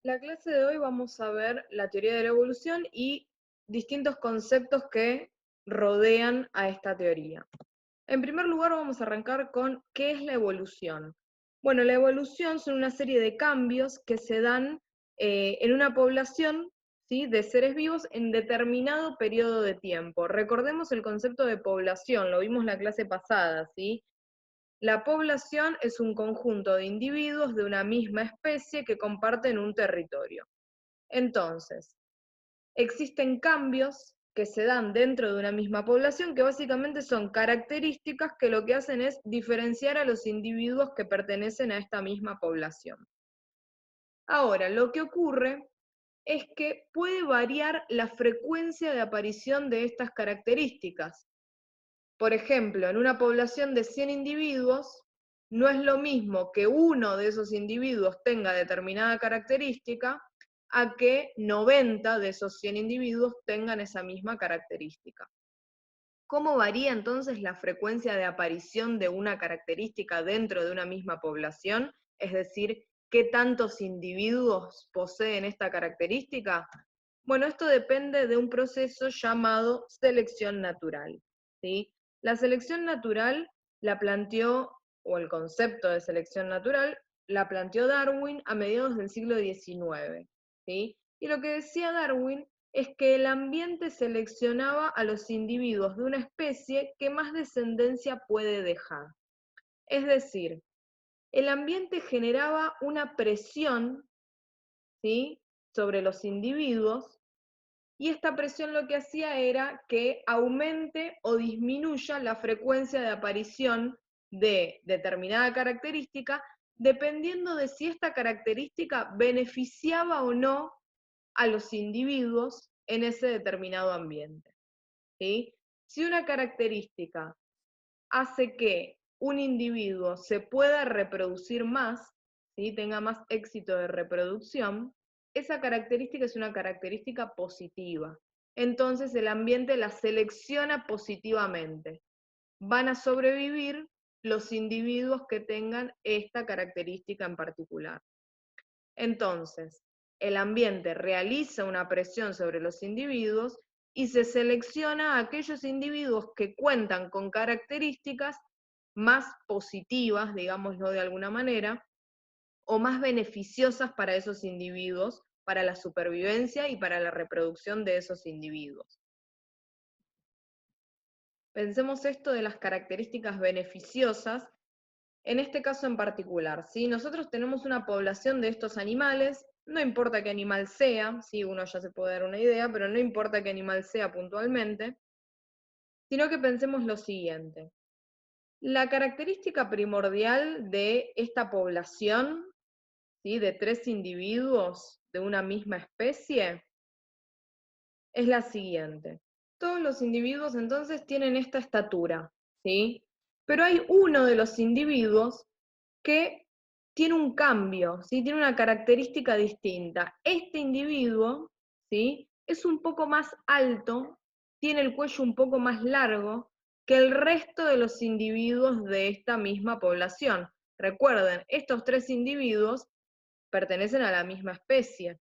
La clase de hoy vamos a ver la teoría de la evolución y distintos conceptos que rodean a esta teoría. En primer lugar vamos a arrancar con ¿qué es la evolución? Bueno, la evolución son una serie de cambios que se dan en una población, ¿sí?, de seres vivos en determinado periodo de tiempo. Recordemos el concepto de población, lo vimos la clase pasada, ¿sí? La población es un conjunto de individuos de una misma especie que comparten un territorio. Entonces, existen cambios que se dan dentro de una misma población que básicamente son características que lo que hacen es diferenciar a los individuos que pertenecen a esta misma población. Ahora, lo que ocurre es que puede variar la frecuencia de aparición de estas características. Por ejemplo, en una población de 100 individuos, no es lo mismo que uno de esos individuos tenga determinada característica a que 90 de esos 100 individuos tengan esa misma característica. ¿Cómo varía entonces la frecuencia de aparición de una característica dentro de una misma población? Es decir, ¿qué tantos individuos poseen esta característica? Bueno, esto depende de un proceso llamado selección natural, ¿sí? La selección natural la planteó, o el concepto de selección natural, la planteó Darwin a mediados del siglo XIX, ¿sí? Y lo que decía Darwin es que el ambiente seleccionaba a los individuos de una especie que más descendencia puede dejar. Es decir, el ambiente generaba una presión, ¿sí?, sobre los individuos, y esta presión lo que hacía era que aumente o disminuya la frecuencia de aparición de determinada característica, dependiendo de si esta característica beneficiaba o no a los individuos en ese determinado ambiente, ¿sí? Si una característica hace que un individuo se pueda reproducir más, ¿sí?, tenga más éxito de reproducción, esa característica es una característica positiva. Entonces el ambiente la selecciona positivamente. Van a sobrevivir los individuos que tengan esta característica en particular. Entonces, el ambiente realiza una presión sobre los individuos y se selecciona a aquellos individuos que cuentan con características más positivas, digámoslo de alguna manera, o más beneficiosas para esos individuos, para la supervivencia y para la reproducción de esos individuos. Pensemos esto de las características beneficiosas, en este caso en particular, ¿sí? Nosotros tenemos una población de estos animales, no importa qué animal sea, ¿sí?, uno ya se puede dar una idea, pero no importa qué animal sea puntualmente, sino que pensemos lo siguiente. La característica primordial de esta población, ¿sí?, de 3 individuos de una misma especie, es la siguiente. Todos los individuos entonces tienen esta estatura, ¿sí? Pero hay uno de los individuos que tiene un cambio, ¿sí?, tiene una característica distinta. Este individuo, ¿sí?, es un poco más alto, tiene el cuello un poco más largo que el resto de los individuos de esta misma población. Recuerden, estos 3 individuos pertenecen a la misma especie.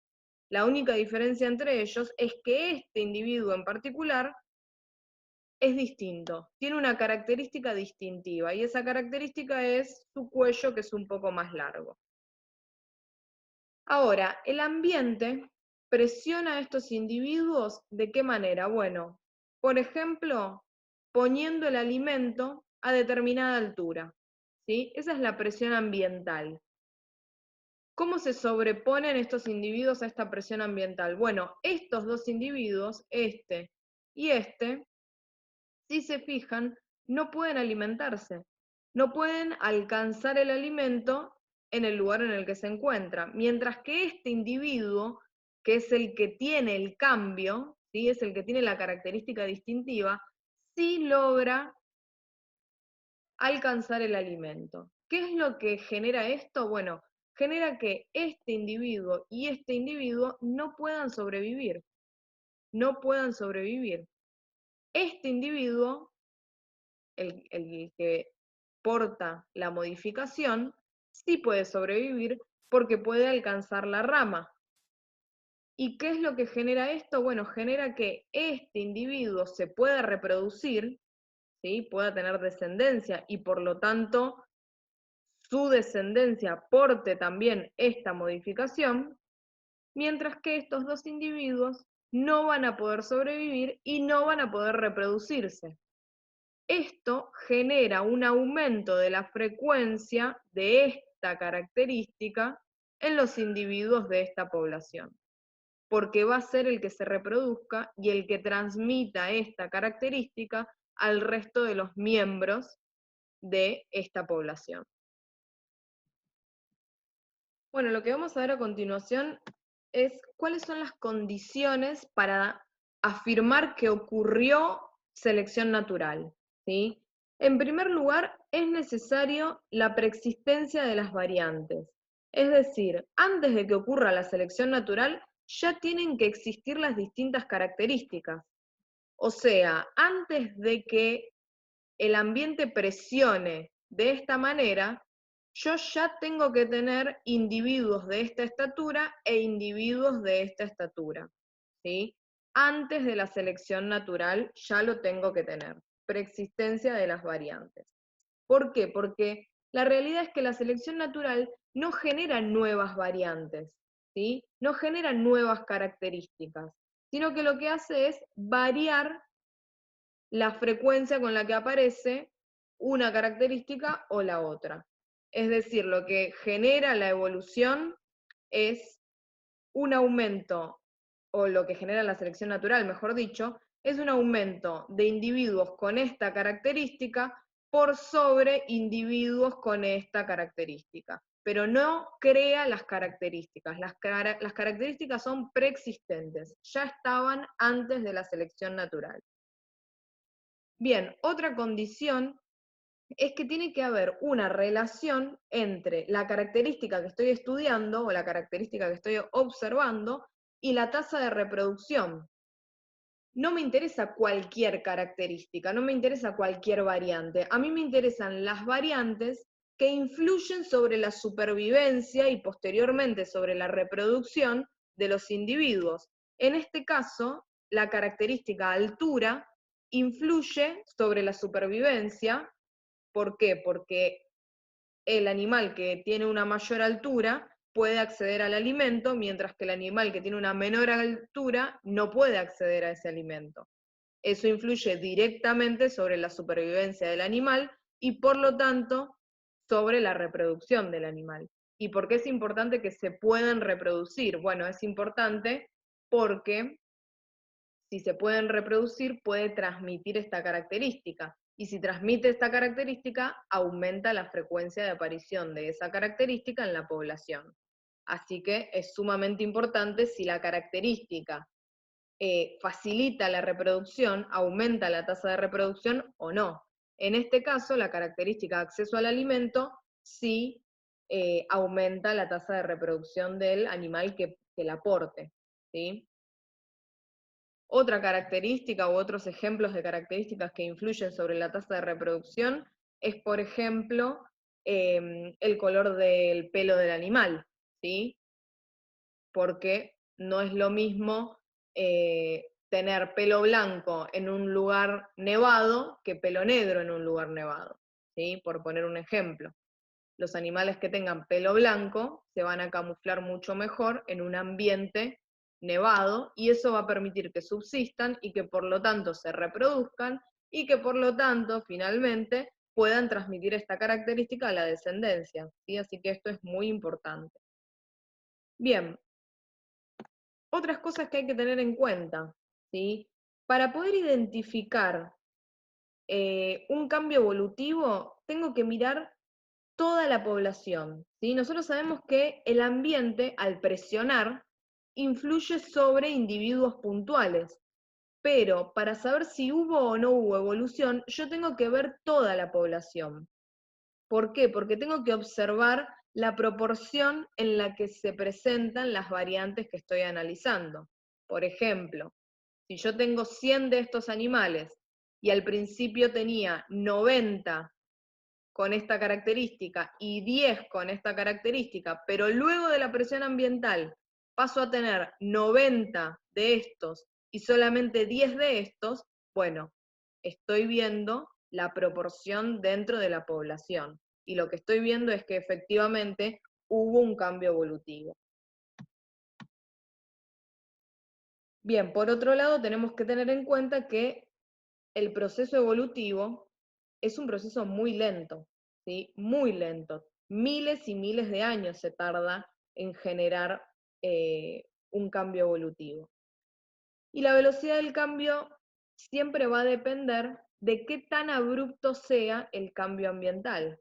La única diferencia entre ellos es que este individuo en particular es distinto, tiene una característica distintiva, y esa característica es su cuello, que es un poco más largo. Ahora, el ambiente presiona a estos individuos, ¿de qué manera? Bueno, por ejemplo, poniendo el alimento a determinada altura, ¿sí? Esa es la presión ambiental. ¿Cómo se sobreponen estos individuos a esta presión ambiental? Bueno, estos 2 individuos, este y este, si se fijan, no pueden alimentarse, no pueden alcanzar el alimento en el lugar en el que se encuentra, mientras que este individuo, que es el que tiene el cambio, ¿sí?, es el que tiene la característica distintiva, sí logra alcanzar el alimento. ¿Qué es lo que genera esto? Bueno, genera que este individuo y este individuo no puedan sobrevivir, no puedan sobrevivir. Este individuo, el que porta la modificación, sí puede sobrevivir porque puede alcanzar la rama, ¿Y qué es lo que genera esto? Bueno, genera que este individuo se pueda reproducir, ¿sí? Pueda tener descendencia y por lo tanto su descendencia aporte también esta modificación, mientras que estos dos individuos no van a poder sobrevivir y no van a poder reproducirse. Esto genera un aumento de la frecuencia de esta característica en los individuos de esta población, porque va a ser el que se reproduzca y el que transmita esta característica al resto de los miembros de esta población. Bueno, lo que vamos a ver a continuación es cuáles son las condiciones para afirmar que ocurrió selección natural, ¿sí? En primer lugar, es necesario la preexistencia de las variantes. Es decir, antes de que ocurra la selección natural, ya tienen que existir las distintas características. O sea, antes de que el ambiente presione de esta manera, yo ya tengo que tener individuos de esta estatura e individuos de esta estatura, ¿sí? Antes de la selección natural ya lo tengo que tener, preexistencia de las variantes. ¿Por qué? Porque la realidad es que la selección natural no genera nuevas variantes, ¿sí? No genera nuevas características, sino que lo que hace es variar la frecuencia con la que aparece una característica o la otra. Es decir, lo que genera la evolución es un aumento, o lo que genera la selección natural, mejor dicho, es un aumento de individuos con esta característica por sobre individuos con esta característica, pero no crea las características. Las características son preexistentes, ya estaban antes de la selección natural. Bien, otra condición es que tiene que haber una relación entre la característica que estoy estudiando o la característica que estoy observando y la tasa de reproducción. No me interesa cualquier característica, no me interesa cualquier variante. A mí me interesan las variantes que influyen sobre la supervivencia y posteriormente sobre la reproducción de los individuos. En este caso, la característica altura influye sobre la supervivencia. ¿Por qué? Porque el animal que tiene una mayor altura puede acceder al alimento, mientras que el animal que tiene una menor altura no puede acceder a ese alimento. Eso influye directamente sobre la supervivencia del animal y por lo tanto sobre la reproducción del animal. ¿Y por qué es importante que se puedan reproducir? Bueno, es importante porque si se pueden reproducir, puede transmitir esta característica. Y si transmite esta característica, aumenta la frecuencia de aparición de esa característica en la población. Así que es sumamente importante si la característica facilita la reproducción, aumenta la tasa de reproducción o no. En este caso, la característica de acceso al alimento sí aumenta la tasa de reproducción del animal que la aporte, ¿sí? Otra característica u otros ejemplos de características que influyen sobre la tasa de reproducción es, por ejemplo, el color del pelo del animal, ¿sí? Porque no es lo mismo tener pelo blanco en un lugar nevado que pelo negro en un lugar nevado, ¿sí? Por poner un ejemplo. Los animales que tengan pelo blanco se van a camuflar mucho mejor en un ambiente nevado y eso va a permitir que subsistan y que por lo tanto se reproduzcan y que por lo tanto finalmente puedan transmitir esta característica a la descendencia, ¿sí? Así que esto es muy importante. Bien, otras cosas que hay que tener en cuenta, ¿sí? Para poder identificar un cambio evolutivo, tengo que mirar toda la población, ¿sí? Nosotros sabemos que el ambiente, al presionar, influye sobre individuos puntuales, pero para saber si hubo o no hubo evolución, yo tengo que ver toda la población. ¿Por qué? Porque tengo que observar la proporción en la que se presentan las variantes que estoy analizando. Por ejemplo, si yo tengo 100 de estos animales y al principio tenía 90 con esta característica y 10 con esta característica, pero luego de la presión ambiental paso a tener 90 de estos y solamente 10 de estos, bueno, estoy viendo la proporción dentro de la población. Y lo que estoy viendo es que efectivamente hubo un cambio evolutivo. Bien, por otro lado, tenemos que tener en cuenta que el proceso evolutivo es un proceso muy lento, ¿sí? Muy lento. Miles y miles de años se tarda en generar un cambio evolutivo. Y la velocidad del cambio siempre va a depender de qué tan abrupto sea el cambio ambiental,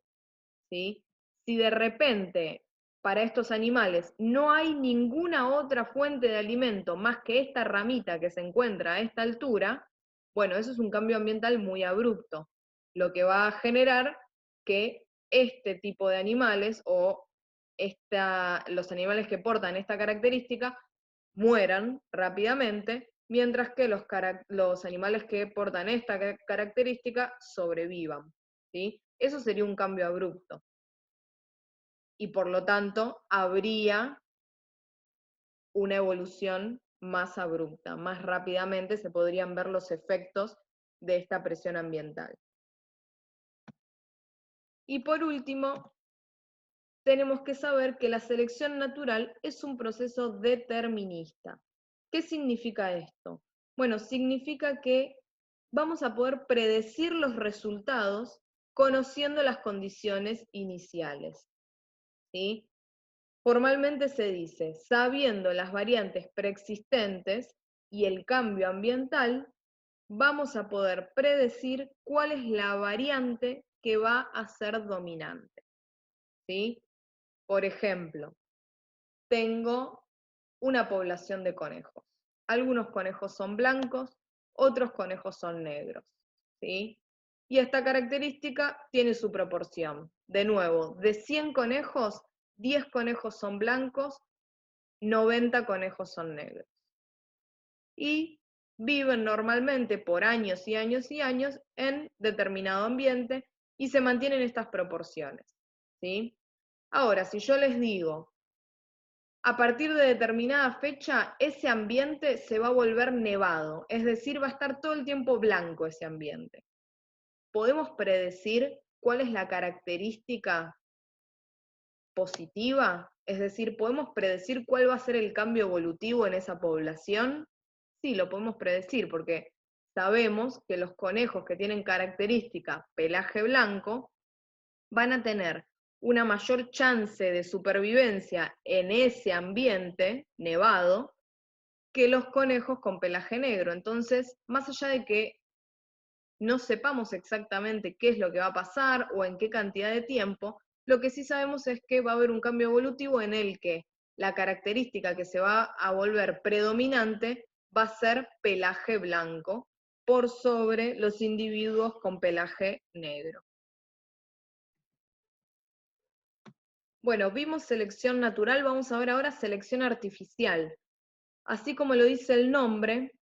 ¿sí? Si de repente para estos animales no hay ninguna otra fuente de alimento más que esta ramita que se encuentra a esta altura, bueno, eso es un cambio ambiental muy abrupto, lo que va a generar que este tipo de animales o los animales que portan esta característica mueran rápidamente, mientras que los animales que portan esta característica sobrevivan, ¿sí? Eso sería un cambio abrupto. Y por lo tanto, habría una evolución más abrupta, más rápidamente se podrían ver los efectos de esta presión ambiental. Y por último, tenemos que saber que la selección natural es un proceso determinista. ¿Qué significa esto? Bueno, significa que vamos a poder predecir los resultados conociendo las condiciones iniciales, ¿sí? Formalmente se dice, sabiendo las variantes preexistentes y el cambio ambiental, vamos a poder predecir cuál es la variante que va a ser dominante, ¿sí? Por ejemplo, tengo una población de conejos. Algunos conejos son blancos, otros conejos son negros, ¿sí? Y esta característica tiene su proporción. De nuevo, de 100 conejos, 10 conejos son blancos, 90 conejos son negros. Y viven normalmente por años y años y años en determinado ambiente y se mantienen estas proporciones, ¿sí? Ahora, si yo les digo, a partir de determinada fecha, ese ambiente se va a volver nevado, es decir, va a estar todo el tiempo blanco ese ambiente. ¿Podemos predecir cuál es la característica positiva? Es decir, ¿podemos predecir cuál va a ser el cambio evolutivo en esa población? Sí, lo podemos predecir porque sabemos que los conejos que tienen característica pelaje blanco van a tener una mayor chance de supervivencia en ese ambiente nevado que los conejos con pelaje negro. Entonces, más allá de que no sepamos exactamente qué es lo que va a pasar o en qué cantidad de tiempo, lo que sí sabemos es que va a haber un cambio evolutivo en el que la característica que se va a volver predominante va a ser pelaje blanco por sobre los individuos con pelaje negro. Bueno, vimos selección natural, vamos a ver ahora selección artificial. Así como lo dice el nombre,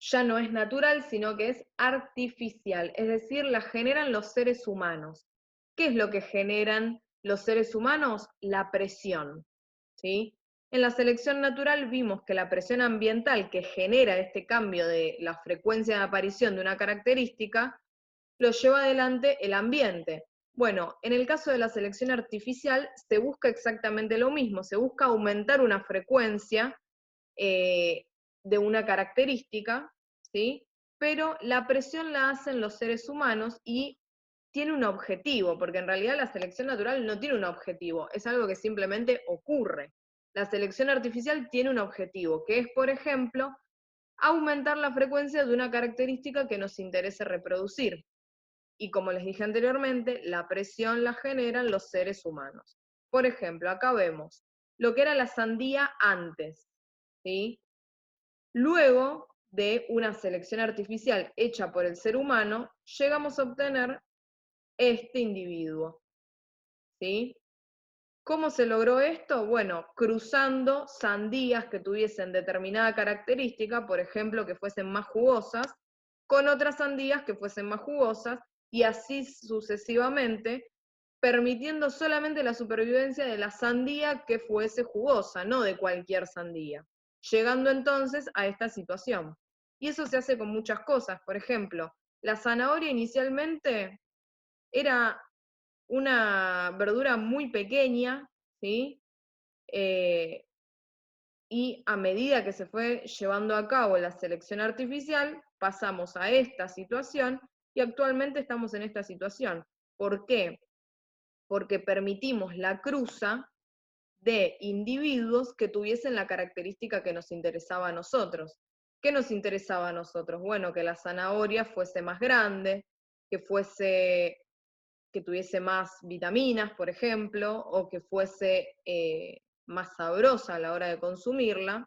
ya no es natural, sino que es artificial, es decir, la generan los seres humanos. ¿Qué es lo que generan los seres humanos? La presión, ¿sí? En la selección natural vimos que la presión ambiental que genera este cambio de la frecuencia de aparición de una característica, lo lleva adelante el ambiente. Bueno, en el caso de la selección artificial se busca exactamente lo mismo, se busca aumentar una frecuencia de una característica, ¿sí? Pero la presión la hacen los seres humanos y tiene un objetivo, porque en realidad la selección natural no tiene un objetivo, es algo que simplemente ocurre. La selección artificial tiene un objetivo, que es, por ejemplo, aumentar la frecuencia de una característica que nos interese reproducir. Y como les dije anteriormente, la presión la generan los seres humanos. Por ejemplo, acá vemos lo que era la sandía antes, ¿sí? Luego de una selección artificial hecha por el ser humano, llegamos a obtener este individuo, ¿sí? ¿Cómo se logró esto? Bueno, cruzando sandías que tuviesen determinada característica, por ejemplo, que fuesen más jugosas, con otras sandías que fuesen más jugosas, y así sucesivamente, permitiendo solamente la supervivencia de la sandía que fuese jugosa, no de cualquier sandía, llegando entonces a esta situación. Y eso se hace con muchas cosas. Por ejemplo, la zanahoria inicialmente era una verdura muy pequeña, ¿sí? Y a medida que se fue llevando a cabo la selección artificial, pasamos a esta situación y actualmente estamos en esta situación. ¿Por qué? Porque permitimos la cruza de individuos que tuviesen la característica que nos interesaba a nosotros. ¿Qué nos interesaba a nosotros? Bueno, que la zanahoria fuese más grande, que tuviese más vitaminas, por ejemplo, o que fuese más sabrosa a la hora de consumirla.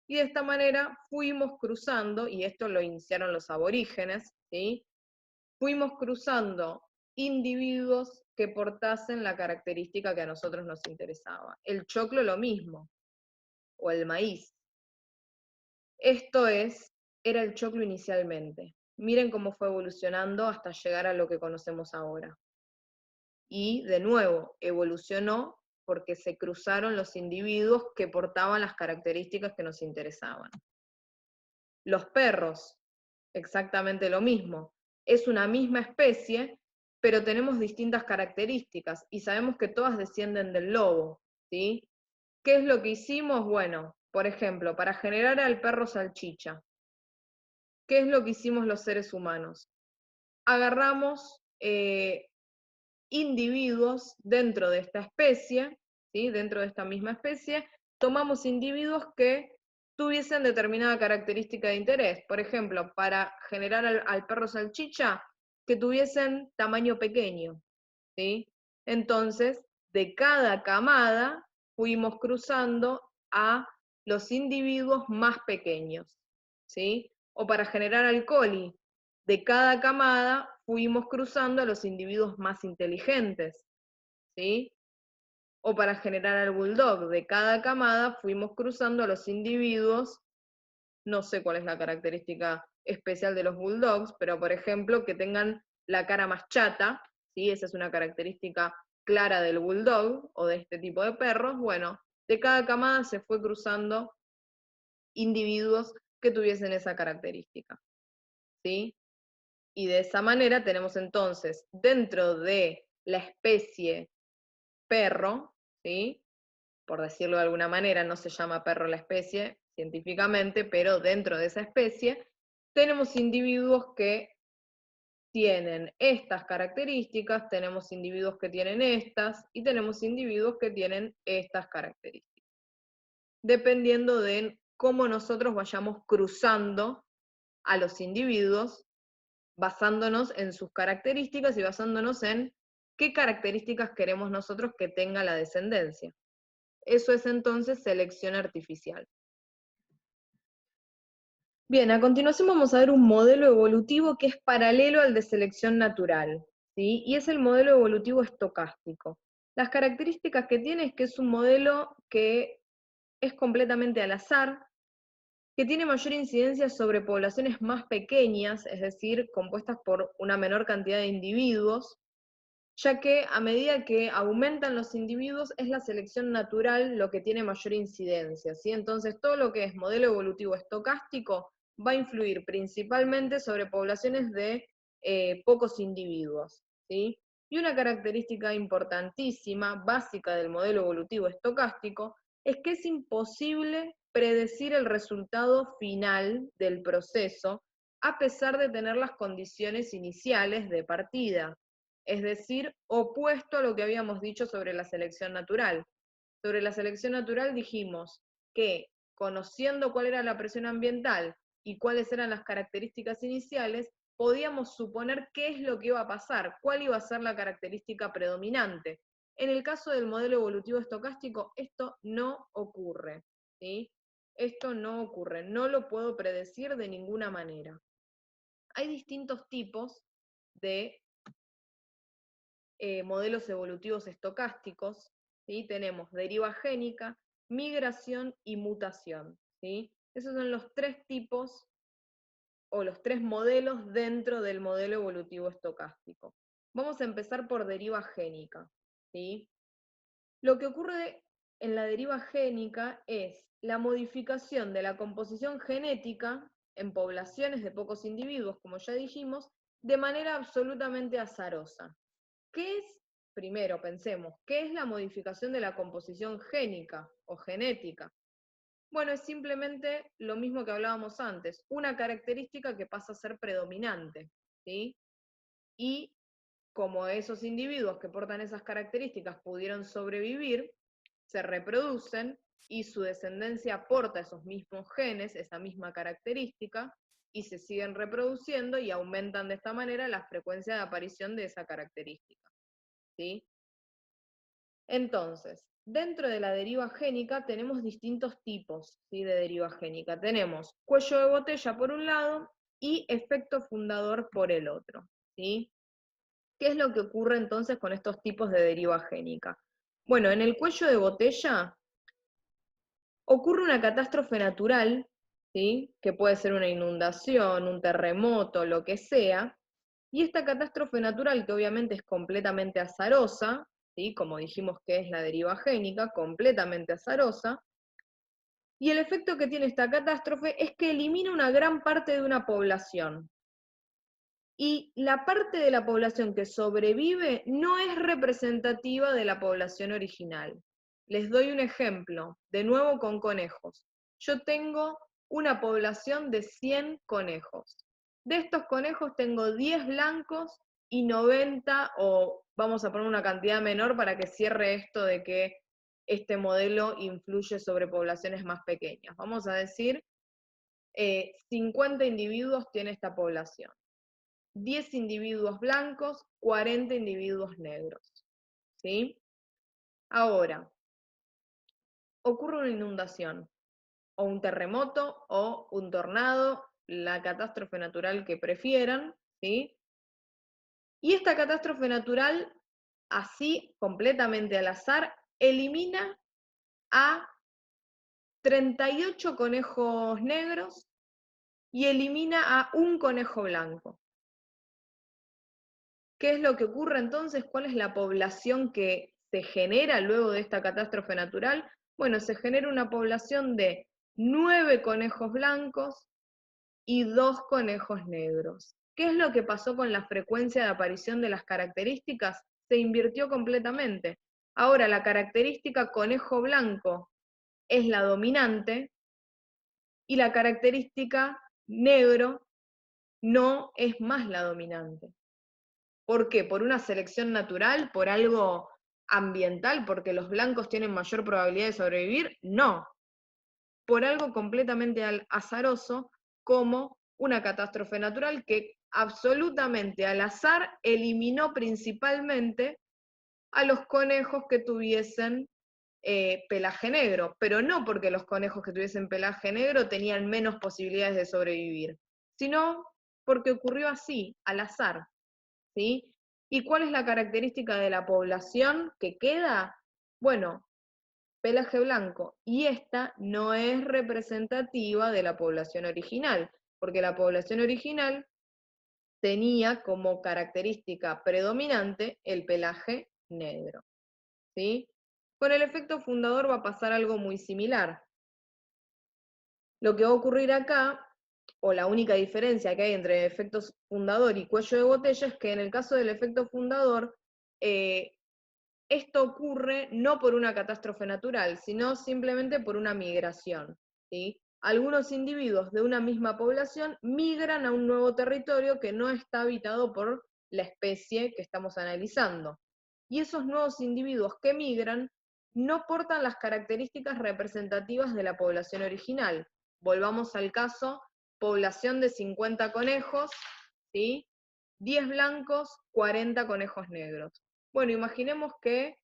Y de esta manera fuimos cruzando, y esto lo iniciaron los aborígenes, ¿sí? Fuimos cruzando individuos que portasen la característica que a nosotros nos interesaba. El choclo lo mismo, o el maíz. Era el choclo inicialmente. Miren cómo fue evolucionando hasta llegar a lo que conocemos ahora. Y de nuevo, evolucionó porque se cruzaron los individuos que portaban las características que nos interesaban. Los perros, exactamente lo mismo. Es una misma especie, pero tenemos distintas características y sabemos que todas descienden del lobo, ¿sí? ¿Qué es lo que hicimos? Bueno, por ejemplo, para generar al perro salchicha, ¿qué es lo que hicimos los seres humanos? Agarramos individuos dentro de esta especie, ¿sí? Dentro de esta misma especie, tomamos individuos que tuviesen determinada característica de interés. Por ejemplo, para generar al perro salchicha, que tuviesen tamaño pequeño, ¿sí? Entonces, de cada camada fuimos cruzando a los individuos más pequeños, ¿sí? O para generar al coli, de cada camada fuimos cruzando a los individuos más inteligentes, ¿sí? O para generar al bulldog, de cada camada fuimos cruzando a los individuos, no sé cuál es la característica especial de los bulldogs, pero por ejemplo que tengan la cara más chata, ¿sí? Esa es una característica clara del bulldog o de este tipo de perros. Bueno, de cada camada se fue cruzando individuos que tuviesen esa característica, ¿sí? Y de esa manera tenemos entonces dentro de la especie perro, ¿sí? Por decirlo de alguna manera, no se llama perro la especie científicamente, pero dentro de esa especie tenemos individuos que tienen estas características, tenemos individuos que tienen estas y tenemos individuos que tienen estas características, dependiendo de cómo nosotros vayamos cruzando a los individuos basándonos en sus características y basándonos en qué características queremos nosotros que tenga la descendencia. Eso es entonces selección artificial. Bien, a continuación vamos a ver un modelo evolutivo que es paralelo al de selección natural, ¿sí? Y es el modelo evolutivo estocástico. Las características que tiene es que es un modelo que es completamente al azar, que tiene mayor incidencia sobre poblaciones más pequeñas, es decir, compuestas por una menor cantidad de individuos, ya que a medida que aumentan los individuos es la selección natural lo que tiene mayor incidencia, ¿sí? Entonces todo lo que es modelo evolutivo estocástico va a influir principalmente sobre poblaciones de pocos individuos, ¿sí? Y una característica importantísima, básica del modelo evolutivo estocástico, es que es imposible predecir el resultado final del proceso a pesar de tener las condiciones iniciales de partida, es decir, opuesto a lo que habíamos dicho sobre la selección natural. Sobre la selección natural dijimos que conociendo cuál era la presión ambiental y cuáles eran las características iniciales, podíamos suponer qué es lo que iba a pasar, cuál iba a ser la característica predominante. En el caso del modelo evolutivo estocástico, esto no ocurre, ¿sí? Esto no ocurre, no lo puedo predecir de ninguna manera. Hay distintos tipos de modelos evolutivos estocásticos, ¿sí? Tenemos deriva génica, migración y mutación, ¿sí? Esos son los tres tipos o los tres modelos dentro del modelo evolutivo estocástico. Vamos a empezar por deriva génica, ¿sí? Lo que ocurre en la deriva génica es la modificación de la composición genética en poblaciones de pocos individuos, como ya dijimos, de manera absolutamente azarosa. ¿Qué es? Primero, pensemos, ¿qué es la modificación de la composición génica o genética? Bueno, es simplemente lo mismo que hablábamos antes, una característica que pasa a ser predominante, ¿sí? Y como esos individuos que portan esas características pudieron sobrevivir, se reproducen y su descendencia aporta esos mismos genes, esa misma característica, y se siguen reproduciendo y aumentan de esta manera la frecuencia de aparición de esa característica, ¿sí? Entonces, dentro de la deriva génica tenemos distintos tipos, ¿sí?, de deriva génica. Tenemos cuello de botella por un lado y efecto fundador por el otro, ¿sí? ¿Qué es lo que ocurre entonces con estos tipos de deriva génica? Bueno, en el cuello de botella ocurre una catástrofe natural, ¿sí?, que puede ser una inundación, un terremoto, lo que sea, y esta catástrofe natural, que obviamente es completamente azarosa, ¿sí?, como dijimos que es la deriva génica, completamente azarosa, y el efecto que tiene esta catástrofe es que elimina una gran parte de una población. Y la parte de la población que sobrevive no es representativa de la población original. Les doy un ejemplo, de nuevo con conejos. Yo tengo una población de 100 conejos. De estos conejos tengo 10 blancos y 90, o vamos a poner una cantidad menor para que cierre esto de que este modelo influye sobre poblaciones más pequeñas. Vamos a decir, 50 individuos tiene esta población. 10 individuos blancos, 40 individuos negros, ¿sí? Ahora, ocurre una inundación, o un terremoto, o un tornado, la catástrofe natural que prefieran, ¿sí? Y esta catástrofe natural, así, completamente al azar, elimina a 38 conejos negros y elimina a un conejo blanco. ¿Qué es lo que ocurre entonces? ¿Cuál es la población que se genera luego de esta catástrofe natural? Bueno, se genera una población de 9 conejos blancos y 2 conejos negros. ¿Qué es lo que pasó con la frecuencia de aparición de las características? Se invirtió completamente. Ahora la característica conejo blanco es la dominante y la característica negro no es más la dominante. ¿Por qué? ¿Por una selección natural? ¿Por algo ambiental? ¿Porque los blancos tienen mayor probabilidad de sobrevivir? No. Por algo completamente azaroso, como una catástrofe natural que absolutamente al azar eliminó principalmente a los conejos que tuviesen pelaje negro, pero no porque los conejos que tuviesen pelaje negro tenían menos posibilidades de sobrevivir, sino porque ocurrió así, al azar, ¿sí? ¿Y cuál es la característica de la población que queda? Bueno, pelaje blanco. Y esta no es representativa de la población original, porque la población original tenía como característica predominante el pelaje negro, ¿sí? Con el efecto fundador va a pasar algo muy similar. Lo que va a ocurrir acá, o la única diferencia que hay entre efecto fundador y cuello de botella, es que en el caso del efecto fundador, esto ocurre no por una catástrofe natural, sino simplemente por una migración, ¿sí? Algunos individuos de una misma población migran a un nuevo territorio que no está habitado por la especie que estamos analizando. Y esos nuevos individuos que migran no portan las características representativas de la población original. Volvamos al caso, población de 50 conejos, ¿sí? 10 blancos, 40 conejos negros. Bueno, imaginemos que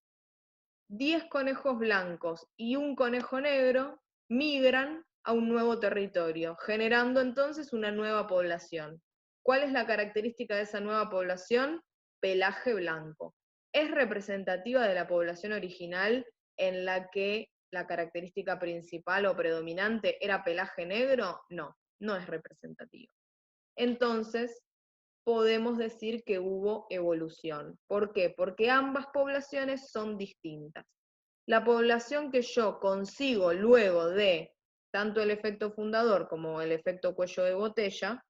10 conejos blancos y un conejo negro migran a un nuevo territorio, generando entonces una nueva población. ¿Cuál es la característica de esa nueva población? Pelaje blanco. ¿Es representativa de la población original en la que la característica principal o predominante era pelaje negro? No, no es representativa. Entonces, podemos decir que hubo evolución. ¿Por qué? Porque ambas poblaciones son distintas. La población que yo consigo luego de tanto el efecto fundador como el efecto cuello de botella,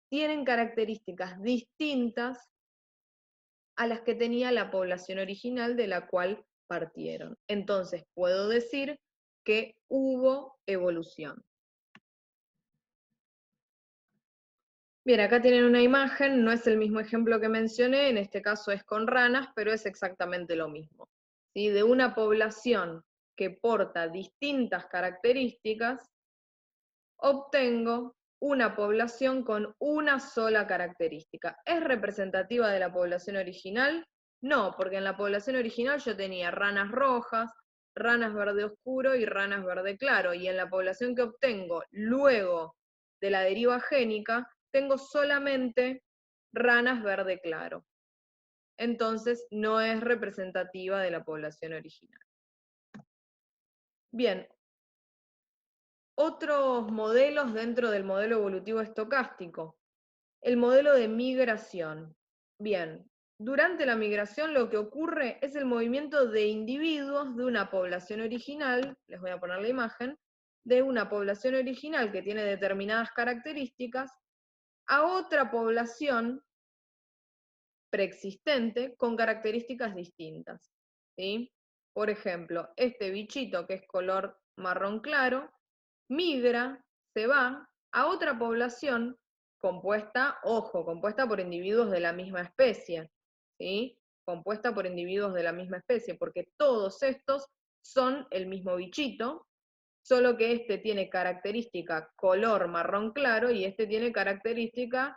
tienen características distintas a las que tenía la población original de la cual partieron. Entonces, puedo decir que hubo evolución. Bien, acá tienen una imagen, no es el mismo ejemplo que mencioné, en este caso es con ranas, pero es exactamente lo mismo. ¿Sí? De una población que porta distintas características, obtengo una población con una sola característica. ¿Es representativa de la población original? No, porque en la población original yo tenía ranas rojas, ranas verde oscuro y ranas verde claro, y en la población que obtengo luego de la deriva génica, tengo solamente ranas verde claro. Entonces no es representativa de la población original. Bien, otros modelos dentro del modelo evolutivo estocástico. El modelo de migración. Bien, durante la migración lo que ocurre es el movimiento de individuos de una población original, les voy a poner la imagen, de una población original que tiene determinadas características a otra población preexistente con características distintas. ¿Sí? Por ejemplo, este bichito que es color marrón claro, migra, se va a otra población compuesta, ojo, compuesta por individuos de la misma especie, ¿sí? Compuesta por individuos de la misma especie, porque todos estos son el mismo bichito, solo que este tiene característica color marrón claro y este tiene característica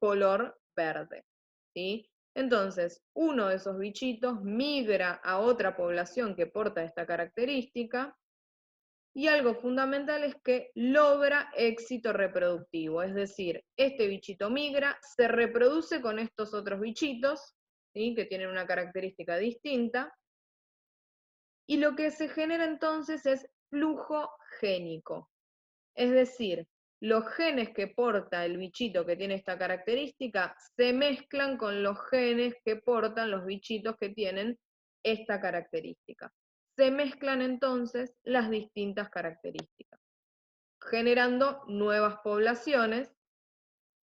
color verde, ¿sí? Entonces, uno de esos bichitos migra a otra población que porta esta característica, y algo fundamental es que logra éxito reproductivo, es decir, este bichito migra, se reproduce con estos otros bichitos, ¿sí? Que tienen una característica distinta, y lo que se genera entonces es flujo génico, es decir, los genes que porta el bichito que tiene esta característica se mezclan con los genes que portan los bichitos que tienen esta característica. Se mezclan entonces las distintas características, generando nuevas poblaciones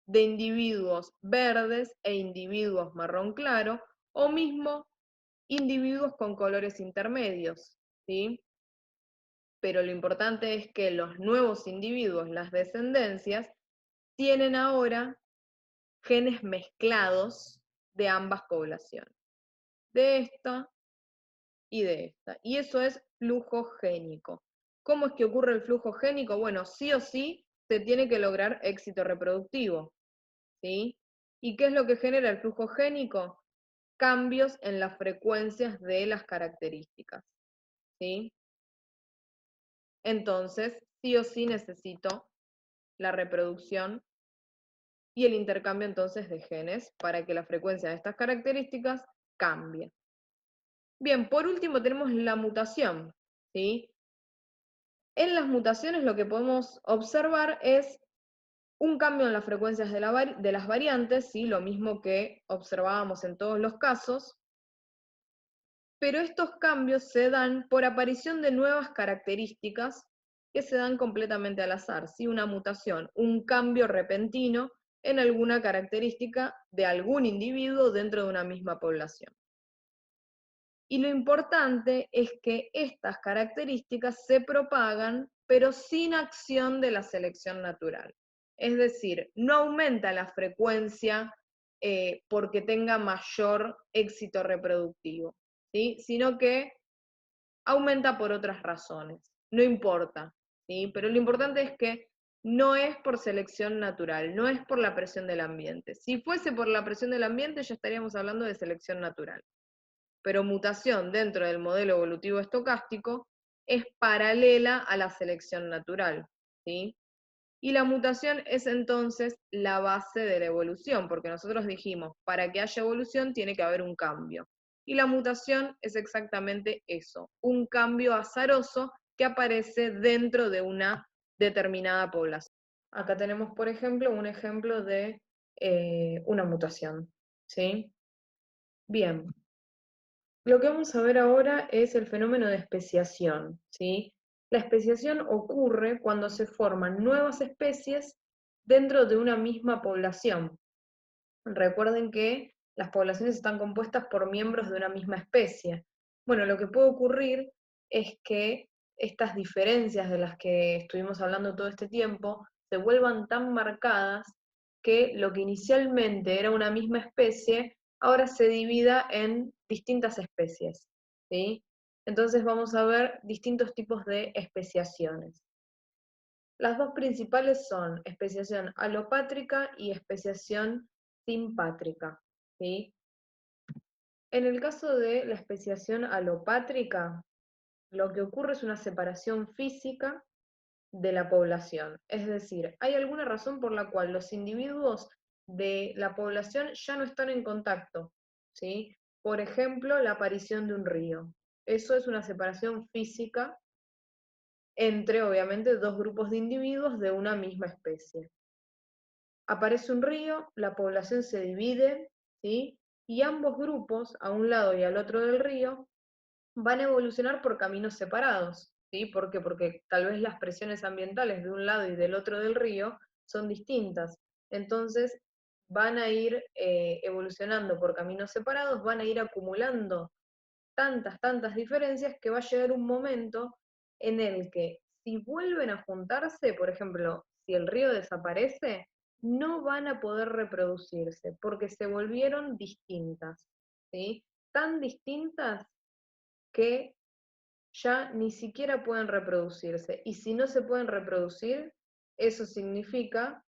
de individuos verdes e individuos marrón claro, o mismo individuos con colores intermedios, ¿sí? Pero lo importante es que los nuevos individuos, las descendencias, tienen ahora genes mezclados de ambas poblaciones, de esta y de esta. Y eso es flujo génico. ¿Cómo es que ocurre el flujo génico? Bueno, sí o sí se tiene que lograr éxito reproductivo, ¿sí? ¿Y qué es lo que genera el flujo génico? Cambios en las frecuencias de las características, ¿sí? Entonces, sí o sí necesito la reproducción y el intercambio entonces de genes para que la frecuencia de estas características cambie. Bien, por último tenemos la mutación, ¿sí? En las mutaciones lo que podemos observar es un cambio en las frecuencias de las variantes, ¿sí? Lo mismo que observábamos en todos los casos, pero estos cambios se dan por aparición de nuevas características que se dan completamente al azar, ¿sí? Una mutación, un cambio repentino en alguna característica de algún individuo dentro de una misma población. Y lo importante es que estas características se propagan, pero sin acción de la selección natural. Es decir, no aumenta la frecuencia porque tenga mayor éxito reproductivo, ¿sí? Sino que aumenta por otras razones. No importa, ¿sí? Pero lo importante es que no es por selección natural, no es por la presión del ambiente. Si fuese por la presión del ambiente, ya estaríamos hablando de selección natural. Pero mutación dentro del modelo evolutivo estocástico es paralela a la selección natural, ¿sí? Y la mutación es entonces la base de la evolución, porque nosotros dijimos, para que haya evolución tiene que haber un cambio. Y la mutación es exactamente eso, un cambio azaroso que aparece dentro de una determinada población. Acá tenemos, por ejemplo, un ejemplo de una mutación, ¿sí? Bien, lo que vamos a ver ahora es el fenómeno de especiación, ¿sí? La especiación ocurre cuando se forman nuevas especies dentro de una misma población. Recuerden que las poblaciones están compuestas por miembros de una misma especie. Bueno, lo que puede ocurrir es que estas diferencias de las que estuvimos hablando todo este tiempo se vuelvan tan marcadas que lo que inicialmente era una misma especie ahora se divida en distintas especies, ¿sí? Entonces vamos a ver distintos tipos de especiaciones. Las dos principales son especiación alopátrica y especiación simpátrica, ¿sí? En el caso de la especiación alopátrica, lo que ocurre es una separación física de la población. Es decir, hay alguna razón por la cual los individuos de la población ya no están en contacto, ¿sí? Por ejemplo, la aparición de un río. Eso es una separación física entre, obviamente, dos grupos de individuos de una misma especie. Aparece un río, la población se divide, ¿sí? Y ambos grupos, a un lado y al otro del río, van a evolucionar por caminos separados, ¿sí? ¿Por qué? Porque tal vez las presiones ambientales de un lado y del otro del río son distintas. Entonces, van a ir evolucionando por caminos separados, van a ir acumulando tantas diferencias que va a llegar un momento en el que si vuelven a juntarse, por ejemplo, si el río desaparece, no van a poder reproducirse porque se volvieron distintas, ¿sí? Tan distintas que ya ni siquiera pueden reproducirse. Y si no se pueden reproducir, eso significa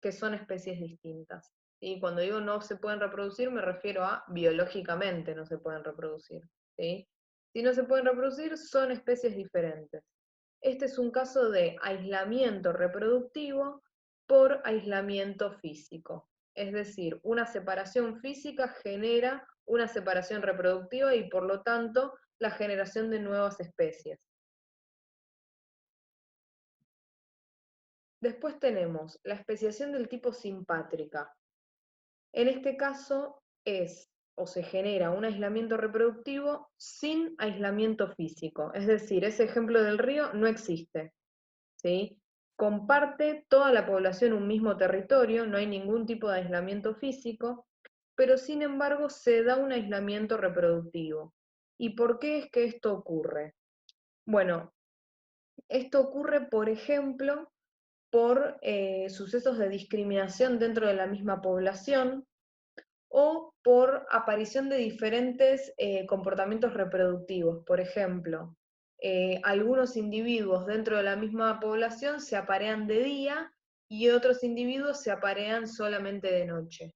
que son especies distintas. Y cuando digo no se pueden reproducir, me refiero a biológicamente no se pueden reproducir, ¿sí? Si no se pueden reproducir, son especies diferentes. Este es un caso de aislamiento reproductivo por aislamiento físico. Es decir, una separación física genera una separación reproductiva y por lo tanto la generación de nuevas especies. Después tenemos la especiación del tipo simpátrica. En este caso es o se genera un aislamiento reproductivo sin aislamiento físico. Es decir, ese ejemplo del río no existe, ¿sí? Comparte toda la población un mismo territorio, no hay ningún tipo de aislamiento físico, pero sin embargo se da un aislamiento reproductivo. ¿Y por qué es que esto ocurre? Bueno, esto ocurre, por ejemplo, por sucesos de discriminación dentro de la misma población, o por aparición de diferentes comportamientos reproductivos. Por ejemplo, algunos individuos dentro de la misma población se aparean de día y otros individuos se aparean solamente de noche.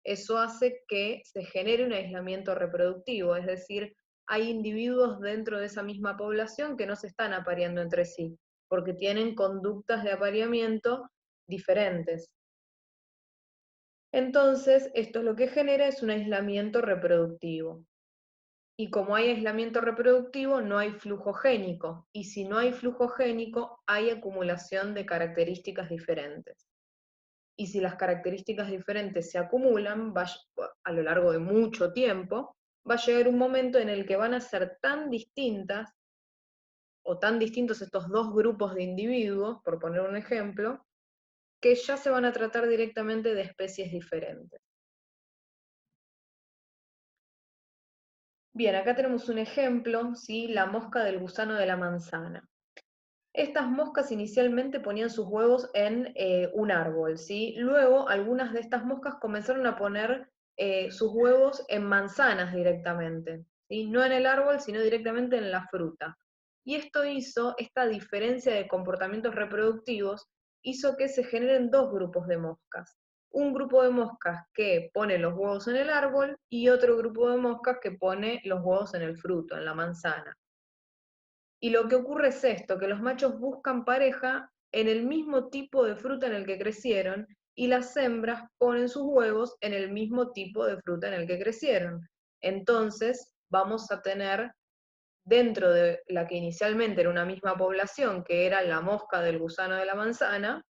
Eso hace que se genere un aislamiento reproductivo, es decir, hay individuos dentro de esa misma población que no se están apareando entre sí, porque tienen conductas de apareamiento diferentes. Entonces, esto lo que genera es un aislamiento reproductivo. Y como hay aislamiento reproductivo, no hay flujo génico. Y si no hay flujo génico, hay acumulación de características diferentes. Y si las características diferentes se acumulan a lo largo de mucho tiempo, va a llegar un momento en el que van a ser tan distintas o tan distintos estos dos grupos de individuos, por poner un ejemplo, que ya se van a tratar directamente de especies diferentes. Bien, acá tenemos un ejemplo, ¿sí? La mosca del gusano de la manzana. Estas moscas inicialmente ponían sus huevos en un árbol, ¿sí? Luego, algunas de estas moscas comenzaron a poner sus huevos en manzanas directamente, ¿sí? No en el árbol, sino directamente en la fruta. Y esto hizo, esta diferencia de comportamientos reproductivos, hizo que se generen dos grupos de moscas. Un grupo de moscas que pone los huevos en el árbol y otro grupo de moscas que pone los huevos en el fruto, en la manzana. Y lo que ocurre es esto, que los machos buscan pareja en el mismo tipo de fruta en el que crecieron y las hembras ponen sus huevos en el mismo tipo de fruta en el que crecieron. Entonces vamos a tener dentro de la que inicialmente era una misma población, que era la mosca del gusano de la manzana,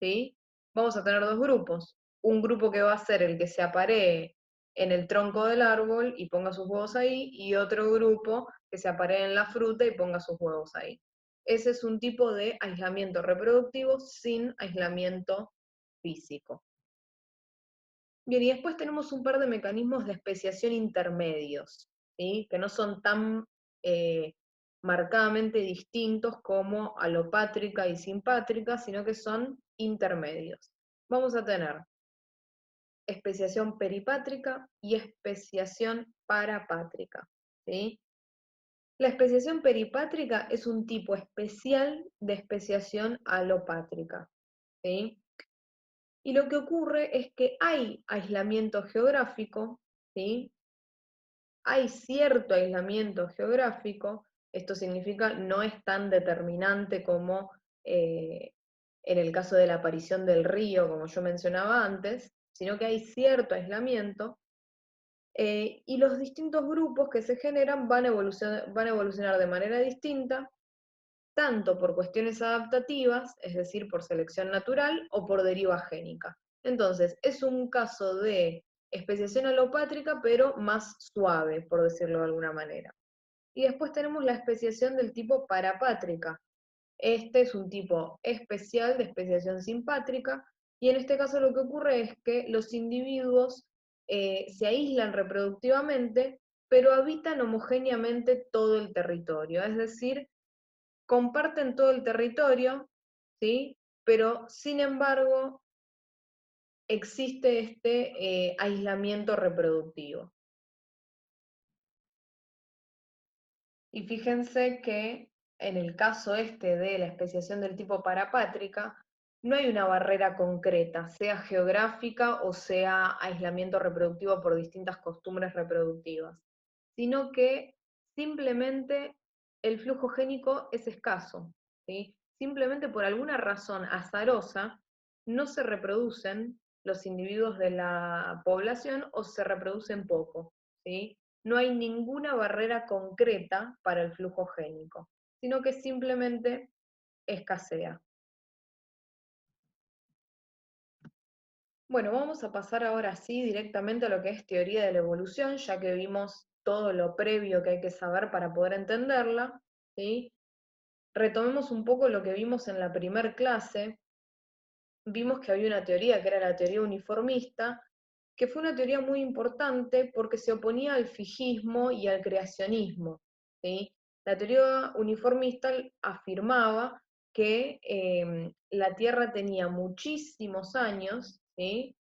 ¿sí? Vamos a tener dos grupos. un grupo que va a ser el que se aparee en el tronco del árbol y ponga sus huevos ahí, y otro grupo que se aparee en la fruta y ponga sus huevos ahí. Ese es un tipo de aislamiento reproductivo sin aislamiento físico. Bien, y después tenemos un par de mecanismos de especiación intermedios, ¿sí? Que no son tan marcadamente distintos como alopátrica y simpátrica, sino que son intermedios. Vamos a tener especiación peripátrica y especiación parapátrica, ¿sí? La especiación peripátrica es un tipo especial de especiación alopátrica, ¿sí? Y lo que ocurre es que hay aislamiento geográfico, ¿sí? Hay cierto aislamiento geográfico, esto significa no es tan determinante como en el caso de la aparición del río, como yo mencionaba antes, sino que hay cierto aislamiento, y los distintos grupos que se generan van a evolucionar de manera distinta, tanto por cuestiones adaptativas, es decir, por selección natural, o por deriva génica. Entonces, es un caso de especiación alopátrica, pero más suave, por decirlo de alguna manera. Y después tenemos la especiación del tipo parapátrica. Este es un tipo especial de especiación simpátrica, y en este caso lo que ocurre es que los individuos se aíslan reproductivamente, pero habitan homogéneamente todo el territorio, es decir, comparten todo el territorio, ¿sí? Pero sin embargo existe este aislamiento reproductivo. Y fíjense que en el caso este de la especiación del tipo parapátrica, no hay una barrera concreta, sea geográfica o sea aislamiento reproductivo por distintas costumbres reproductivas, sino que simplemente el flujo génico es escaso, ¿sí? Simplemente por alguna razón azarosa no se reproducen los individuos de la población o se reproducen poco, ¿sí? No hay ninguna barrera concreta para el flujo génico, sino que simplemente escasea. Bueno, vamos a pasar ahora sí directamente a lo que es teoría de la evolución, ya que vimos todo lo previo que hay que saber para poder entenderla, ¿sí? Retomemos un poco lo que vimos en la primer clase. Vimos que había una teoría que era la teoría uniformista, que fue una teoría muy importante porque se oponía al fijismo y al creacionismo, ¿sí? La teoría uniformista afirmaba que la Tierra tenía muchísimos años, ¿sí?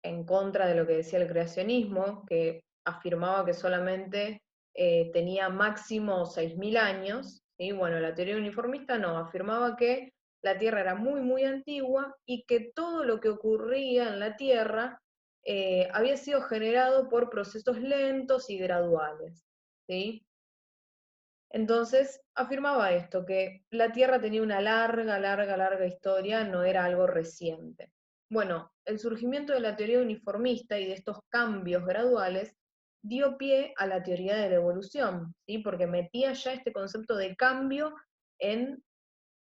En contra de lo que decía el creacionismo, que afirmaba que solamente tenía máximo 6.000 años, ¿sí? Bueno, la teoría uniformista no, afirmaba que la Tierra era muy, muy antigua y que todo lo que ocurría en la Tierra había sido generado por procesos lentos y graduales, ¿sí? Entonces afirmaba esto, que la Tierra tenía una larga, larga, larga historia, no era algo reciente. Bueno, el surgimiento de la teoría uniformista y de estos cambios graduales dio pie a la teoría de la evolución, ¿sí? Porque metía ya este concepto de cambio en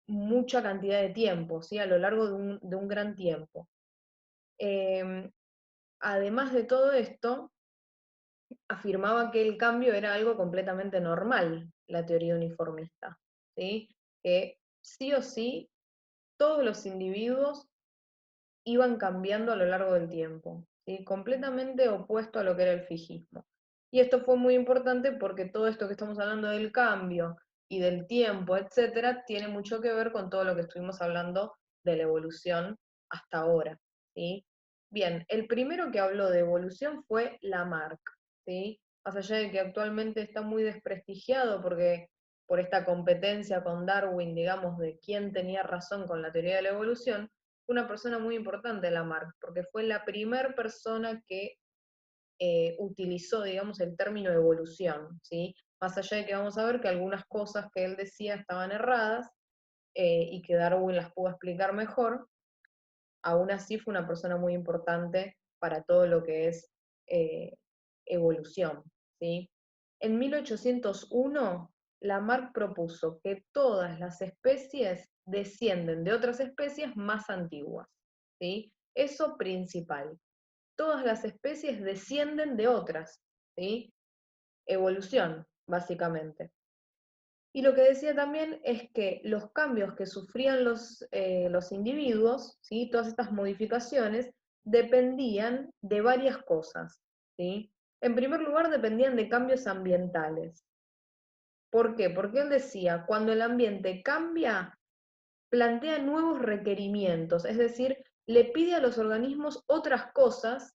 mucha cantidad de tiempo, ¿sí? A lo largo de un gran tiempo. Además de todo esto, afirmaba que el cambio era algo completamente normal, la teoría uniformista, ¿sí? Que sí o sí todos los individuos iban cambiando a lo largo del tiempo, ¿sí? Completamente opuesto a lo que era el fijismo. Y esto fue muy importante porque todo esto que estamos hablando del cambio y del tiempo, etcétera, tiene mucho que ver con todo lo que estuvimos hablando de la evolución hasta ahora, ¿sí? Bien, el primero que habló de evolución fue Lamarck, ¿sí? Más allá de que actualmente está muy desprestigiado porque por esta competencia con Darwin, digamos, de quién tenía razón con la teoría de la evolución, fue una persona muy importante Lamarck, porque fue la primera persona que utilizó, digamos, el término evolución, ¿sí? Más allá de que vamos a ver que algunas cosas que él decía estaban erradas y que Darwin las pudo explicar mejor, aún así fue una persona muy importante para todo lo que es eh, evolución, ¿sí? En 1801, Lamarck propuso que todas las especies descienden de otras especies más antiguas, ¿sí? Eso principal. Todas las especies descienden de otras, ¿sí? Evolución, básicamente. Y lo que decía también es que los cambios que sufrían los individuos, ¿sí? Todas estas modificaciones, dependían de varias cosas, ¿sí? En primer lugar, dependían de cambios ambientales. ¿Por qué? Porque él decía, cuando el ambiente cambia, plantea nuevos requerimientos, es decir, le pide a los organismos otras cosas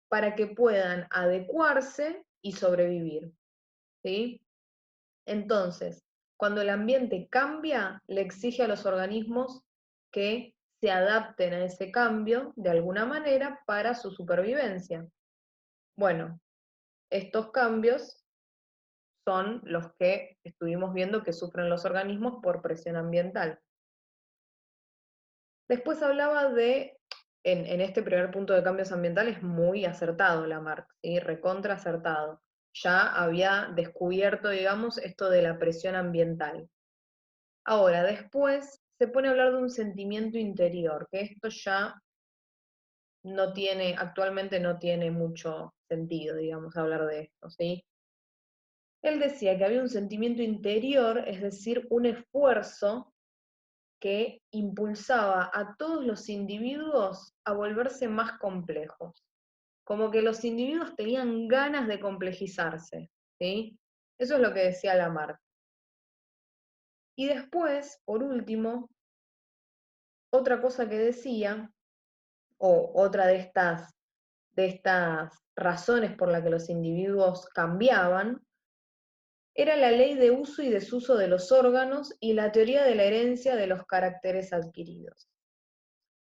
para que puedan adecuarse y sobrevivir, ¿sí? Entonces, cuando el ambiente cambia, le exige a los organismos que se adapten a ese cambio de alguna manera para su supervivencia. Bueno, estos cambios son los que estuvimos viendo que sufren los organismos por presión ambiental. Después hablaba en este primer punto de cambios ambientales, muy acertado Lamarck, ¿sí? Recontra acertado. Ya había descubierto, digamos, esto de la presión ambiental. Ahora, después se pone a hablar de un sentimiento interior, que esto ya no tiene, actualmente no tiene mucho sentido, digamos, hablar de esto, ¿sí? Él decía que había un sentimiento interior, es decir, un esfuerzo que impulsaba a todos los individuos a volverse más complejos, como que los individuos tenían ganas de complejizarse, ¿sí? Eso es lo que decía Lamarck. Y después, por último, otra cosa que decía, o otra de estas razones por las que los individuos cambiaban, era la ley de uso y desuso de los órganos y la teoría de la herencia de los caracteres adquiridos.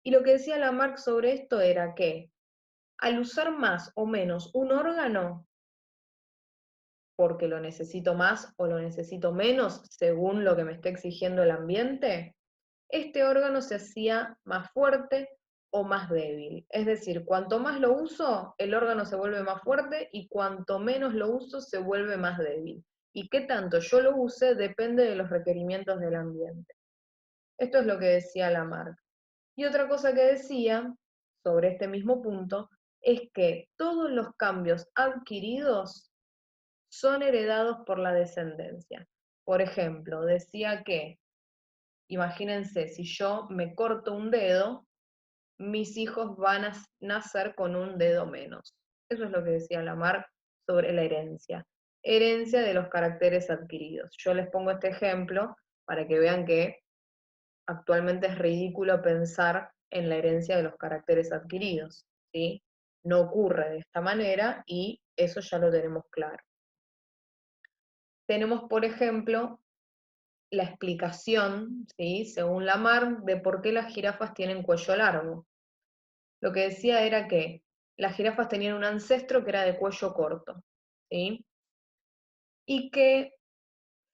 Y lo que decía Lamarck sobre esto era que al usar más o menos un órgano, porque lo necesito más o lo necesito menos según lo que me esté exigiendo el ambiente, este órgano se hacía más fuerte o más débil. Es decir, cuanto más lo uso, el órgano se vuelve más fuerte y cuanto menos lo uso, se vuelve más débil. Y qué tanto yo lo use depende de los requerimientos del ambiente. Esto es lo que decía Lamarck. Y otra cosa que decía sobre este mismo punto es que todos los cambios adquiridos son heredados por la descendencia. Por ejemplo, decía que, imagínense, si yo me corto un dedo, mis hijos van a nacer con un dedo menos. Eso es lo que decía Lamarck sobre la herencia. Herencia de los caracteres adquiridos. Yo les pongo este ejemplo para que vean que actualmente es ridículo pensar en la herencia de los caracteres adquiridos, ¿sí? No ocurre de esta manera y eso ya lo tenemos claro. Tenemos, por ejemplo, la explicación, ¿sí? Según Lamarck, de por qué las jirafas tienen cuello largo. Lo que decía era que las jirafas tenían un ancestro que era de cuello corto, ¿sí? Y que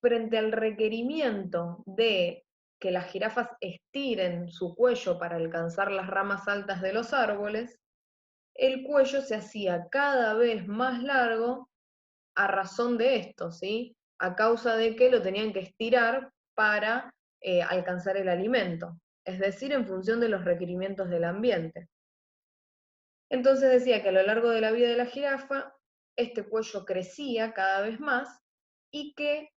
frente al requerimiento de que las jirafas estiren su cuello para alcanzar las ramas altas de los árboles, el cuello se hacía cada vez más largo a razón de esto, ¿sí? A causa de que lo tenían que estirar para alcanzar el alimento, es decir, en función de los requerimientos del ambiente. Entonces decía que a lo largo de la vida de la jirafa, este cuello crecía cada vez más y que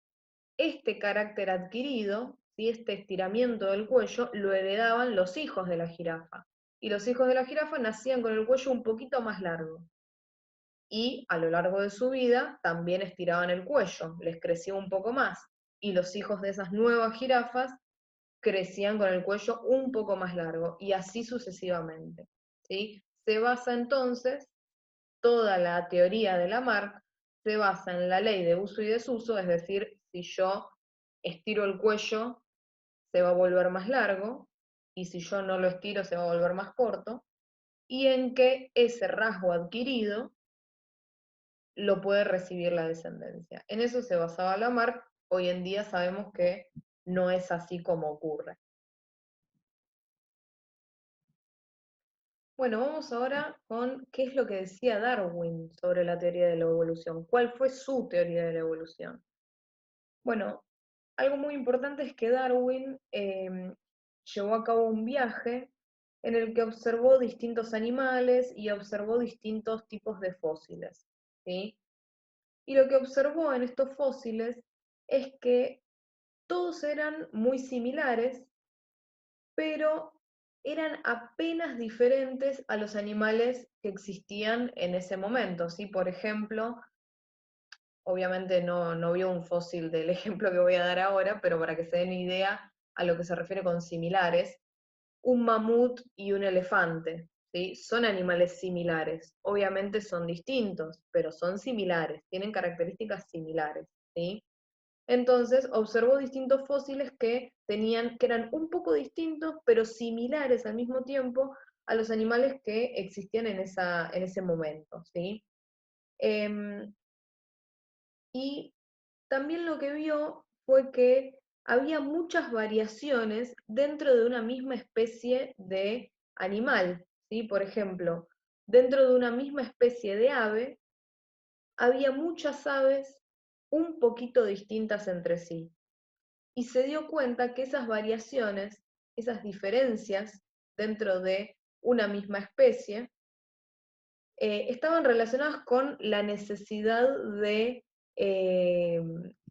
este carácter adquirido, ¿sí? Este estiramiento del cuello, lo heredaban los hijos de la jirafa. Y los hijos de la jirafa nacían con el cuello un poquito más largo. Y a lo largo de su vida también estiraban el cuello, les crecía un poco más. Y los hijos de esas nuevas jirafas crecían con el cuello un poco más largo, y así sucesivamente, ¿sí? Se basa entonces, toda la teoría de Lamarck se basa en la ley de uso y desuso, es decir, si yo estiro el cuello, se va a volver más largo, y si yo no lo estiro, se va a volver más corto, y en que ese rasgo adquirido lo puede recibir la descendencia. En eso se basaba Lamarck, hoy en día sabemos que no es así como ocurre. Bueno, vamos ahora con qué es lo que decía Darwin sobre la teoría de la evolución. ¿Cuál fue su teoría de la evolución? Bueno, algo muy importante es que Darwin llevó a cabo un viaje en el que observó distintos animales y observó distintos tipos de fósiles, ¿sí? Y lo que observó en estos fósiles es que todos eran muy similares, pero eran apenas diferentes a los animales que existían en ese momento, ¿sí? Por ejemplo, obviamente no vio un fósil del ejemplo que voy a dar ahora, pero para que se den idea a lo que se refiere con similares, un mamut y un elefante, ¿sí? Son animales similares, obviamente son distintos, pero son similares, tienen características similares, ¿sí? Entonces observó distintos fósiles que eran un poco distintos, pero similares al mismo tiempo a los animales que existían en ese momento, ¿sí? Em, y también lo que vio fue que había muchas variaciones dentro de una misma especie de animal, ¿sí? Por ejemplo, dentro de una misma especie de ave, había muchas aves un poquito distintas entre sí. Y se dio cuenta que esas variaciones, esas diferencias dentro de una misma especie, estaban relacionadas con la necesidad de eh,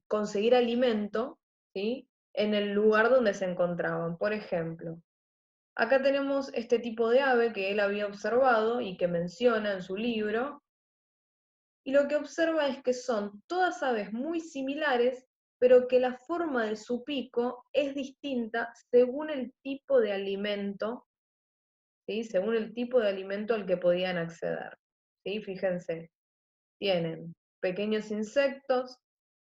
conseguir alimento, ¿sí? En el lugar donde se encontraban. Por ejemplo, acá tenemos este tipo de ave que él había observado y que menciona en su libro, y lo que observa es que son todas aves muy similares, pero que la forma de su pico es distinta según el tipo de alimento, ¿sí? Según el tipo de alimento al que podían acceder, ¿sí? Fíjense, tienen pequeños insectos,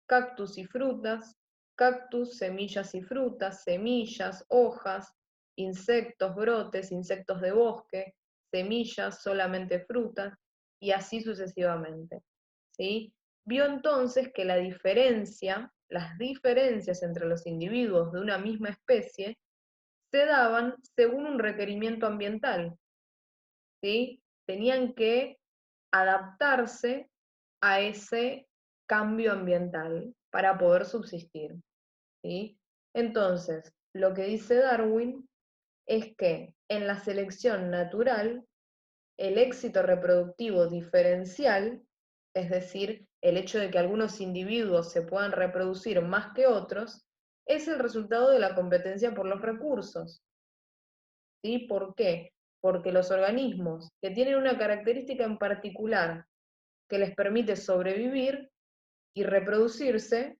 cactus y frutas, cactus, semillas y frutas, semillas, hojas, insectos, brotes, insectos de bosque, semillas, solamente frutas, y así sucesivamente, ¿sí? Vio entonces que las diferencias entre los individuos de una misma especie se daban según un requerimiento ambiental, ¿sí? Tenían que adaptarse a ese cambio ambiental para poder subsistir, ¿sí? Entonces, lo que dice Darwin es que en la selección natural, el éxito reproductivo diferencial, es decir, el hecho de que algunos individuos se puedan reproducir más que otros, es el resultado de la competencia por los recursos, ¿sí? ¿Por qué? Porque los organismos que tienen una característica en particular que les permite sobrevivir y reproducirse,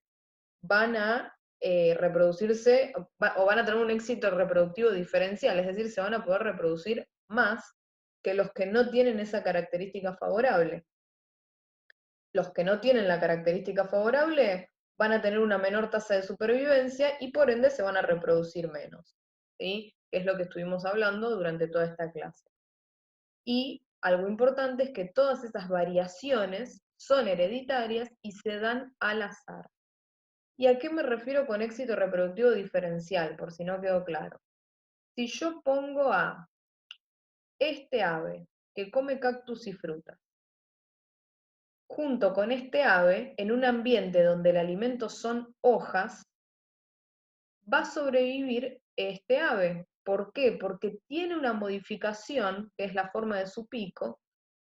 van a reproducirse o van a tener un éxito reproductivo diferencial, es decir, se van a poder reproducir más que los que no tienen esa característica favorable. Los que no tienen la característica favorable van a tener una menor tasa de supervivencia y por ende se van a reproducir menos, ¿sí? Que es lo que estuvimos hablando durante toda esta clase. Y algo importante es que todas esas variaciones son hereditarias y se dan al azar. ¿Y a qué me refiero con éxito reproductivo diferencial? Por si no quedó claro. Si yo pongo a este ave que come cactus y fruta, junto con este ave, en un ambiente donde el alimento son hojas, va a sobrevivir este ave. ¿Por qué? Porque tiene una modificación, que es la forma de su pico,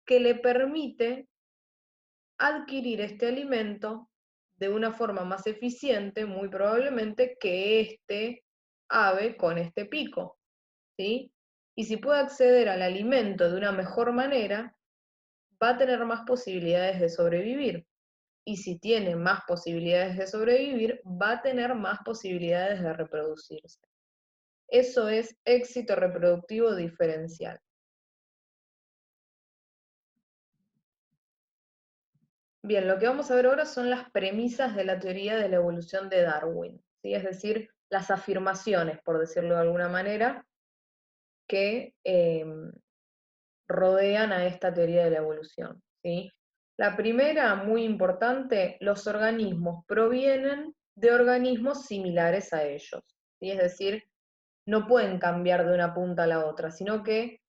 que le permite adquirir este alimento de una forma más eficiente, muy probablemente, que este ave con este pico, ¿sí? Y si puede acceder al alimento de una mejor manera, va a tener más posibilidades de sobrevivir. Y si tiene más posibilidades de sobrevivir, va a tener más posibilidades de reproducirse. Eso es éxito reproductivo diferencial. Bien, lo que vamos a ver ahora son las premisas de la teoría de la evolución de Darwin, ¿sí? Es decir, las afirmaciones, por decirlo de alguna manera, que rodean a esta teoría de la evolución, ¿sí? La primera, muy importante, los organismos provienen de organismos similares a ellos, ¿sí? Es decir, no pueden cambiar de una punta a la otra, sino que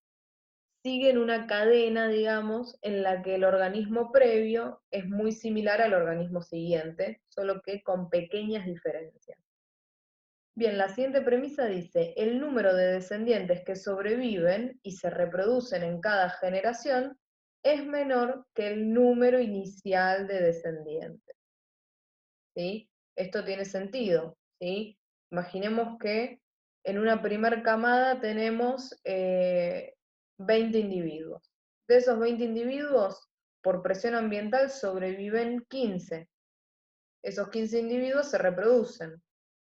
siguen una cadena, digamos, en la que el organismo previo es muy similar al organismo siguiente, solo que con pequeñas diferencias. Bien, la siguiente premisa dice, el número de descendientes que sobreviven y se reproducen en cada generación es menor que el número inicial de descendientes. ¿Sí? Esto tiene sentido, ¿sí? Imaginemos que en una primer camada tenemos 20 individuos. De esos 20 individuos, por presión ambiental sobreviven 15. Esos 15 individuos se reproducen,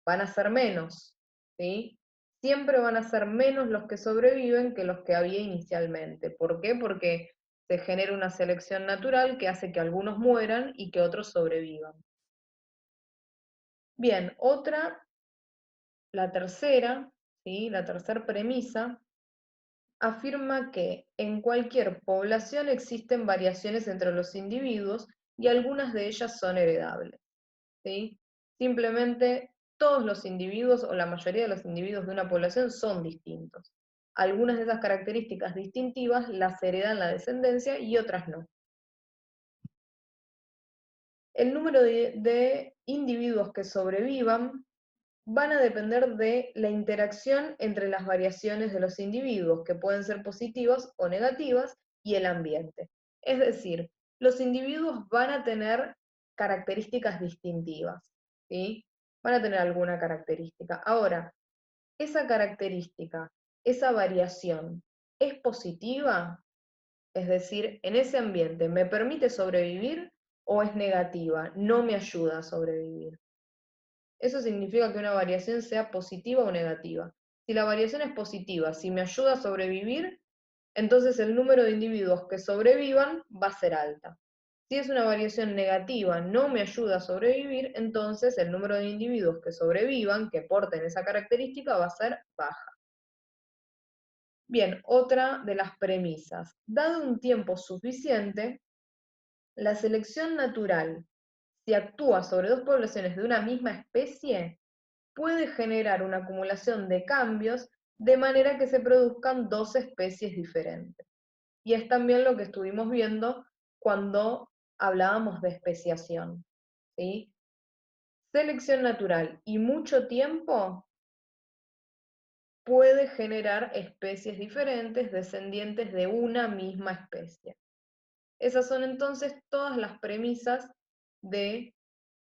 van a ser menos, ¿sí? Siempre van a ser menos los que sobreviven que los que había inicialmente. ¿Por qué? Porque se genera una selección natural que hace que algunos mueran y que otros sobrevivan. Bien, la tercera, ¿sí? La tercera premisa, afirma que en cualquier población existen variaciones entre los individuos y algunas de ellas son heredables, ¿sí? Simplemente todos los individuos o la mayoría de los individuos de una población son distintos. Algunas de esas características distintivas las heredan la descendencia y otras no. El número de individuos que sobrevivan van a depender de la interacción entre las variaciones de los individuos, que pueden ser positivas o negativas, y el ambiente. Es decir, los individuos van a tener características distintivas, ¿sí? Van a tener alguna característica. Ahora, esa característica, esa variación, ¿es positiva? Es decir, en ese ambiente, ¿me permite sobrevivir o es negativa? No me ayuda a sobrevivir. Eso significa que una variación sea positiva o negativa. Si la variación es positiva, si me ayuda a sobrevivir, entonces el número de individuos que sobrevivan va a ser alta. Si es una variación negativa, no me ayuda a sobrevivir, entonces el número de individuos que sobrevivan, que porten esa característica, va a ser baja. Bien, otra de las premisas. Dado un tiempo suficiente, la selección natural, si actúa sobre dos poblaciones de una misma especie, puede generar una acumulación de cambios de manera que se produzcan dos especies diferentes. Y es también lo que estuvimos viendo cuando hablábamos de especiación, ¿sí? Selección natural y mucho tiempo puede generar especies diferentes descendientes de una misma especie. Esas son entonces todas las premisas de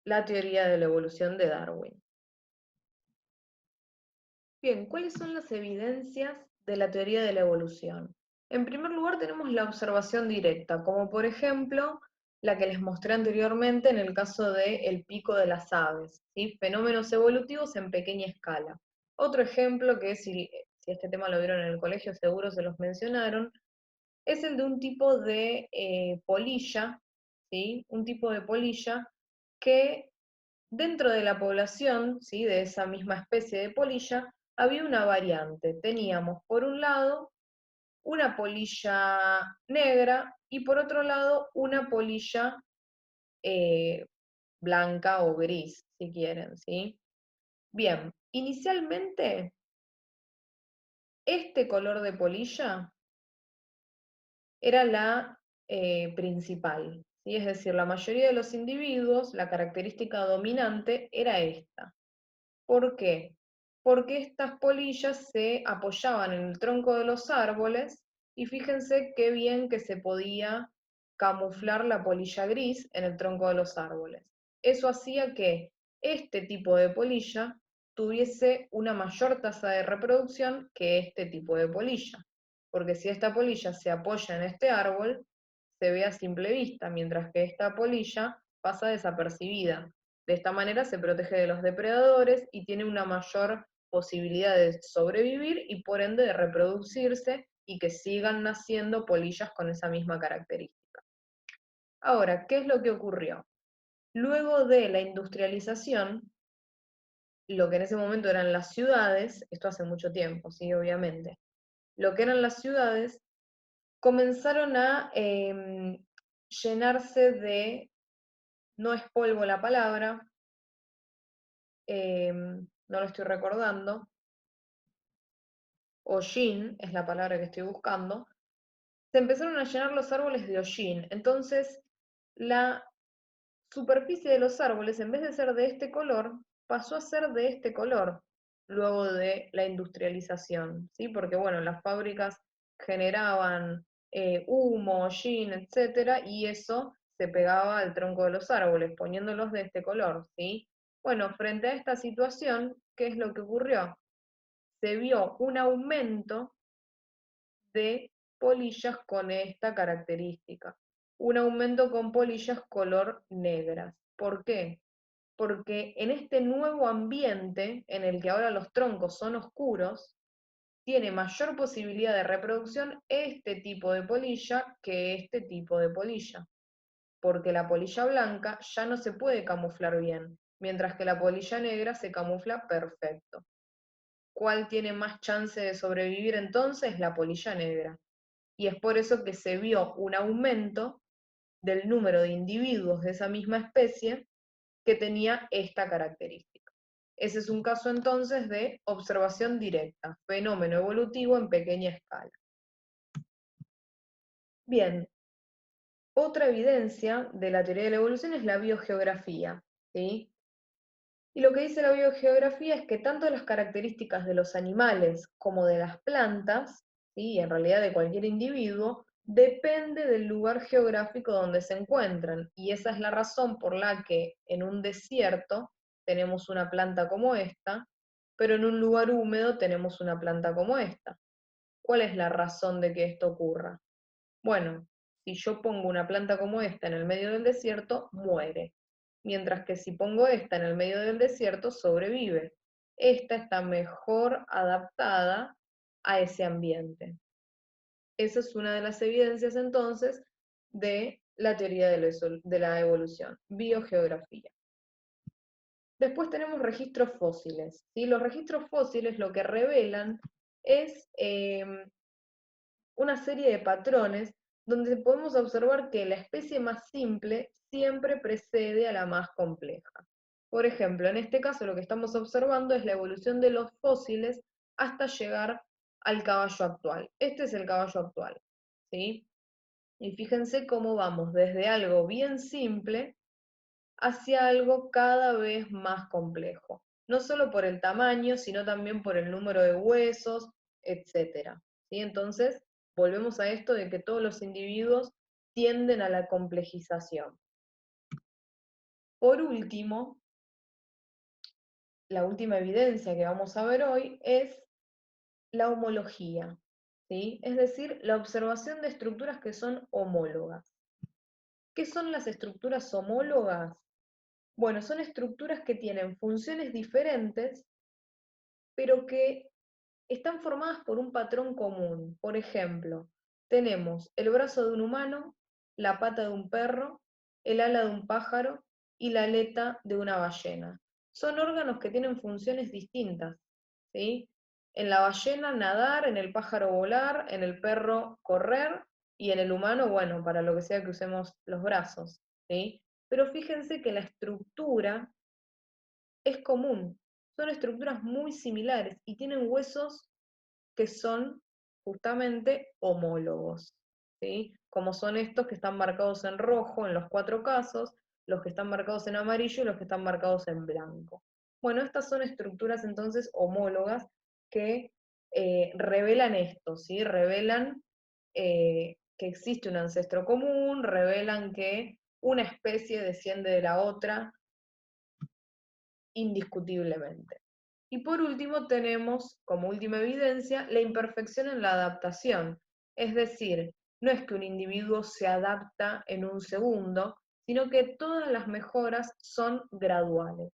la teoría de la evolución de Darwin. Bien, ¿cuáles son las evidencias de la teoría de la evolución? En primer lugar tenemos la observación directa, como por ejemplo la que les mostré anteriormente en el caso del pico de las aves, ¿sí? Fenómenos evolutivos en pequeña escala. Otro ejemplo que si este tema lo vieron en el colegio seguro se los mencionaron, es el de un tipo de polilla, ¿sí? Un tipo de polilla que dentro de la población, ¿sí? De esa misma especie de polilla, había una variante. Teníamos por un lado una polilla negra y por otro lado una polilla eh, blanca o gris, si quieren, ¿sí? Bien, inicialmente este color de polilla era la principal, ¿sí? Es decir, la mayoría de los individuos, la característica dominante era esta. ¿Por qué? Porque estas polillas se apoyaban en el tronco de los árboles y fíjense qué bien que se podía camuflar la polilla gris en el tronco de los árboles. Eso hacía que este tipo de polilla tuviese una mayor tasa de reproducción que este tipo de polilla. Porque si esta polilla se apoya en este árbol, se ve a simple vista, mientras que esta polilla pasa desapercibida. De esta manera se protege de los depredadores y tiene una mayor posibilidad de sobrevivir y por ende de reproducirse y que sigan naciendo polillas con esa misma característica. Ahora, ¿qué es lo que ocurrió? Luego de la industrialización, lo que en ese momento eran las ciudades, esto hace mucho tiempo, sí, obviamente, lo que eran las ciudades comenzaron a llenarse de, no es polvo la palabra, no lo estoy recordando, hollín es la palabra que estoy buscando, se empezaron a llenar los árboles de hollín. Entonces, la superficie de los árboles, en vez de ser de este color, pasó a ser de este color. luego de la industrialización, ¿sí? Porque, bueno, las fábricas generaban humo, hollín, etcétera, y eso se pegaba al tronco de los árboles, poniéndolos de este color, ¿sí? Bueno, frente a esta situación, ¿qué es lo que ocurrió? Se vio un aumento de polillas con esta característica, un aumento con polillas color negras. ¿Por qué? Porque en este nuevo ambiente en el que ahora los troncos son oscuros, tiene mayor posibilidad de reproducción este tipo de polilla que este tipo de polilla, porque la polilla blanca ya no se puede camuflar bien, mientras que la polilla negra se camufla perfecto. ¿Cuál tiene más chance de sobrevivir entonces? La polilla negra. Y es por eso que se vio un aumento del número de individuos de esa misma especie que tenía esta característica. Ese es un caso entonces de observación directa, fenómeno evolutivo en pequeña escala. Bien, otra evidencia de la teoría de la evolución es la biogeografía, ¿sí? Y lo que dice la biogeografía es que tanto las características de los animales como de las plantas, ¿sí? Y en realidad de cualquier individuo, depende del lugar geográfico donde se encuentran. Y esa es la razón por la que en un desierto tenemos una planta como esta, pero en un lugar húmedo tenemos una planta como esta. ¿Cuál es la razón de que esto ocurra? Bueno, si yo pongo una planta como esta en el medio del desierto, muere, mientras que si pongo esta en el medio del desierto, sobrevive. Esta está mejor adaptada a ese ambiente. Esa es una de las evidencias entonces de la teoría de la evolución, biogeografía. Después tenemos registros fósiles, ¿sí? Los registros fósiles lo que revelan es una serie de patrones donde podemos observar que la especie más simple siempre precede a la más compleja. Por ejemplo, en este caso lo que estamos observando es la evolución de los fósiles hasta llegar al caballo actual. Este es el caballo actual, ¿sí? Y fíjense cómo vamos desde algo bien simple hacia algo cada vez más complejo. No solo por el tamaño, sino también por el número de huesos, etc. ¿Sí? Entonces, volvemos a esto de que todos los individuos tienden a la complejización. Por último, la última evidencia que vamos a ver hoy es la homología, ¿sí? Es decir, la observación de estructuras que son homólogas. ¿Qué son las estructuras homólogas? Bueno, son estructuras que tienen funciones diferentes, pero que están formadas por un patrón común. Por ejemplo, tenemos el brazo de un humano, la pata de un perro, el ala de un pájaro y la aleta de una ballena. Son órganos que tienen funciones distintas, ¿sí? En la ballena nadar, en el pájaro volar, en el perro correr y en el humano, bueno, para lo que sea que usemos los brazos, ¿sí? Pero fíjense que la estructura es común, son estructuras muy similares y tienen huesos que son justamente homólogos, ¿sí? Como son estos que están marcados en rojo en los 4 casos, los que están marcados en amarillo y los que están marcados en blanco. Bueno, estas son estructuras entonces homólogas que revelan esto, ¿sí? Revelan que existe un ancestro común, revelan que una especie desciende de la otra indiscutiblemente. Y por último tenemos, como última evidencia, la imperfección en la adaptación. Es decir, no es que un individuo se adapta en un segundo, sino que todas las mejoras son graduales.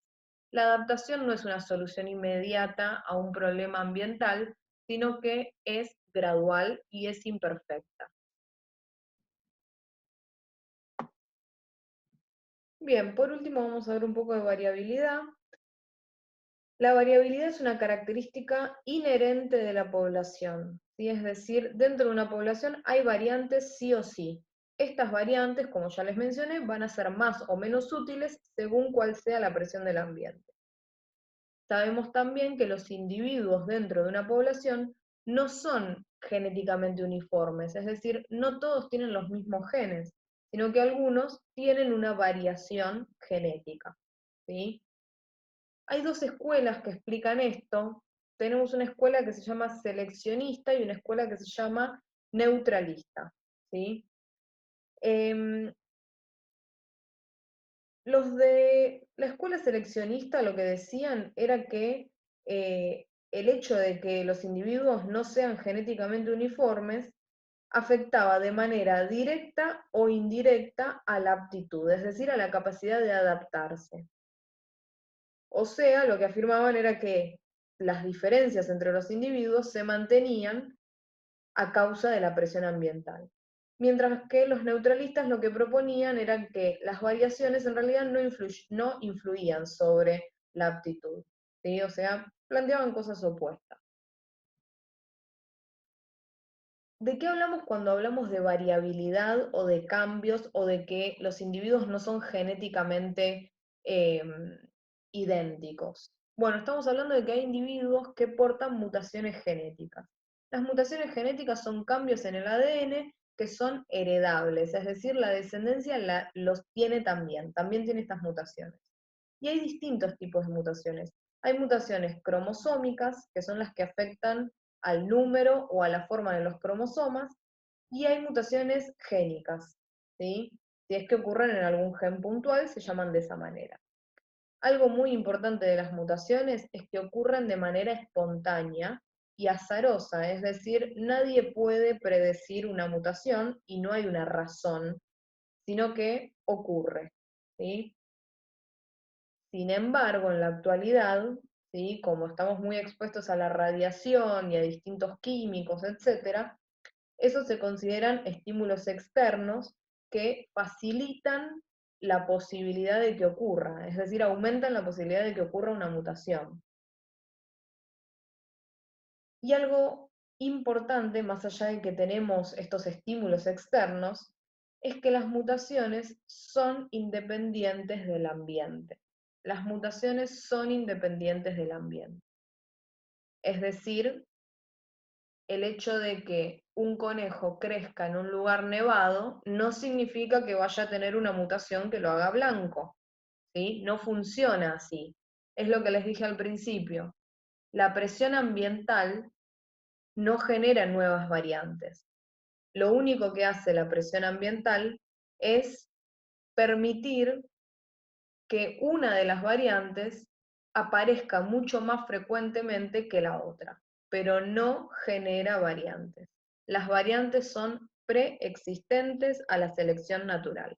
La adaptación no es una solución inmediata a un problema ambiental, sino que es gradual y es imperfecta. Bien, por último vamos a ver un poco de variabilidad. La variabilidad es una característica inherente de la población, ¿sí? Es decir, dentro de una población hay variantes sí o sí. Estas variantes, como ya les mencioné, van a ser más o menos útiles según cuál sea la presión del ambiente. Sabemos también que los individuos dentro de una población no son genéticamente uniformes, es decir, no todos tienen los mismos genes, sino que algunos tienen una variación genética, ¿sí? Hay dos escuelas que explican esto. Tenemos una escuela que se llama seleccionista y una escuela que se llama neutralista, ¿sí? Em, los de la escuela seleccionista lo que decían era que el hecho de que los individuos no sean genéticamente uniformes afectaba de manera directa o indirecta a la aptitud, es decir, a la capacidad de adaptarse. O sea, lo que afirmaban era que las diferencias entre los individuos se mantenían a causa de la presión ambiental. Mientras que los neutralistas lo que proponían era que las variaciones en realidad no influían sobre la aptitud, ¿sí? O sea, planteaban cosas opuestas. ¿De qué hablamos cuando hablamos de variabilidad o de cambios o de que los individuos no son genéticamente eh, idénticos? Bueno, estamos hablando de que hay individuos que portan mutaciones genéticas. Las mutaciones genéticas son cambios en el ADN que son heredables, es decir, la descendencia los tiene también tiene estas mutaciones. Y hay distintos tipos de mutaciones. Hay mutaciones cromosómicas, que son las que afectan al número o a la forma de los cromosomas, y hay mutaciones génicas, ¿sí? Si es que ocurren en algún gen puntual, se llaman de esa manera. Algo muy importante de las mutaciones es que ocurren de manera espontánea y azarosa, es decir, nadie puede predecir una mutación y no hay una razón, sino que ocurre, ¿sí? Sin embargo, en la actualidad, ¿sí? Como estamos muy expuestos a la radiación y a distintos químicos, etc., esos se consideran estímulos externos que facilitan la posibilidad de que ocurra, es decir, aumentan la posibilidad de que ocurra una mutación. Y algo importante, más allá de que tenemos estos estímulos externos, es que las mutaciones son independientes del ambiente. Las mutaciones son independientes del ambiente. Es decir, el hecho de que un conejo crezca en un lugar nevado no significa que vaya a tener una mutación que lo haga blanco, ¿sí? No funciona así. Es lo que les dije al principio. La presión ambiental no genera nuevas variantes. Lo único que hace la presión ambiental es permitir que una de las variantes aparezca mucho más frecuentemente que la otra, pero no genera variantes. Las variantes son preexistentes a la selección natural.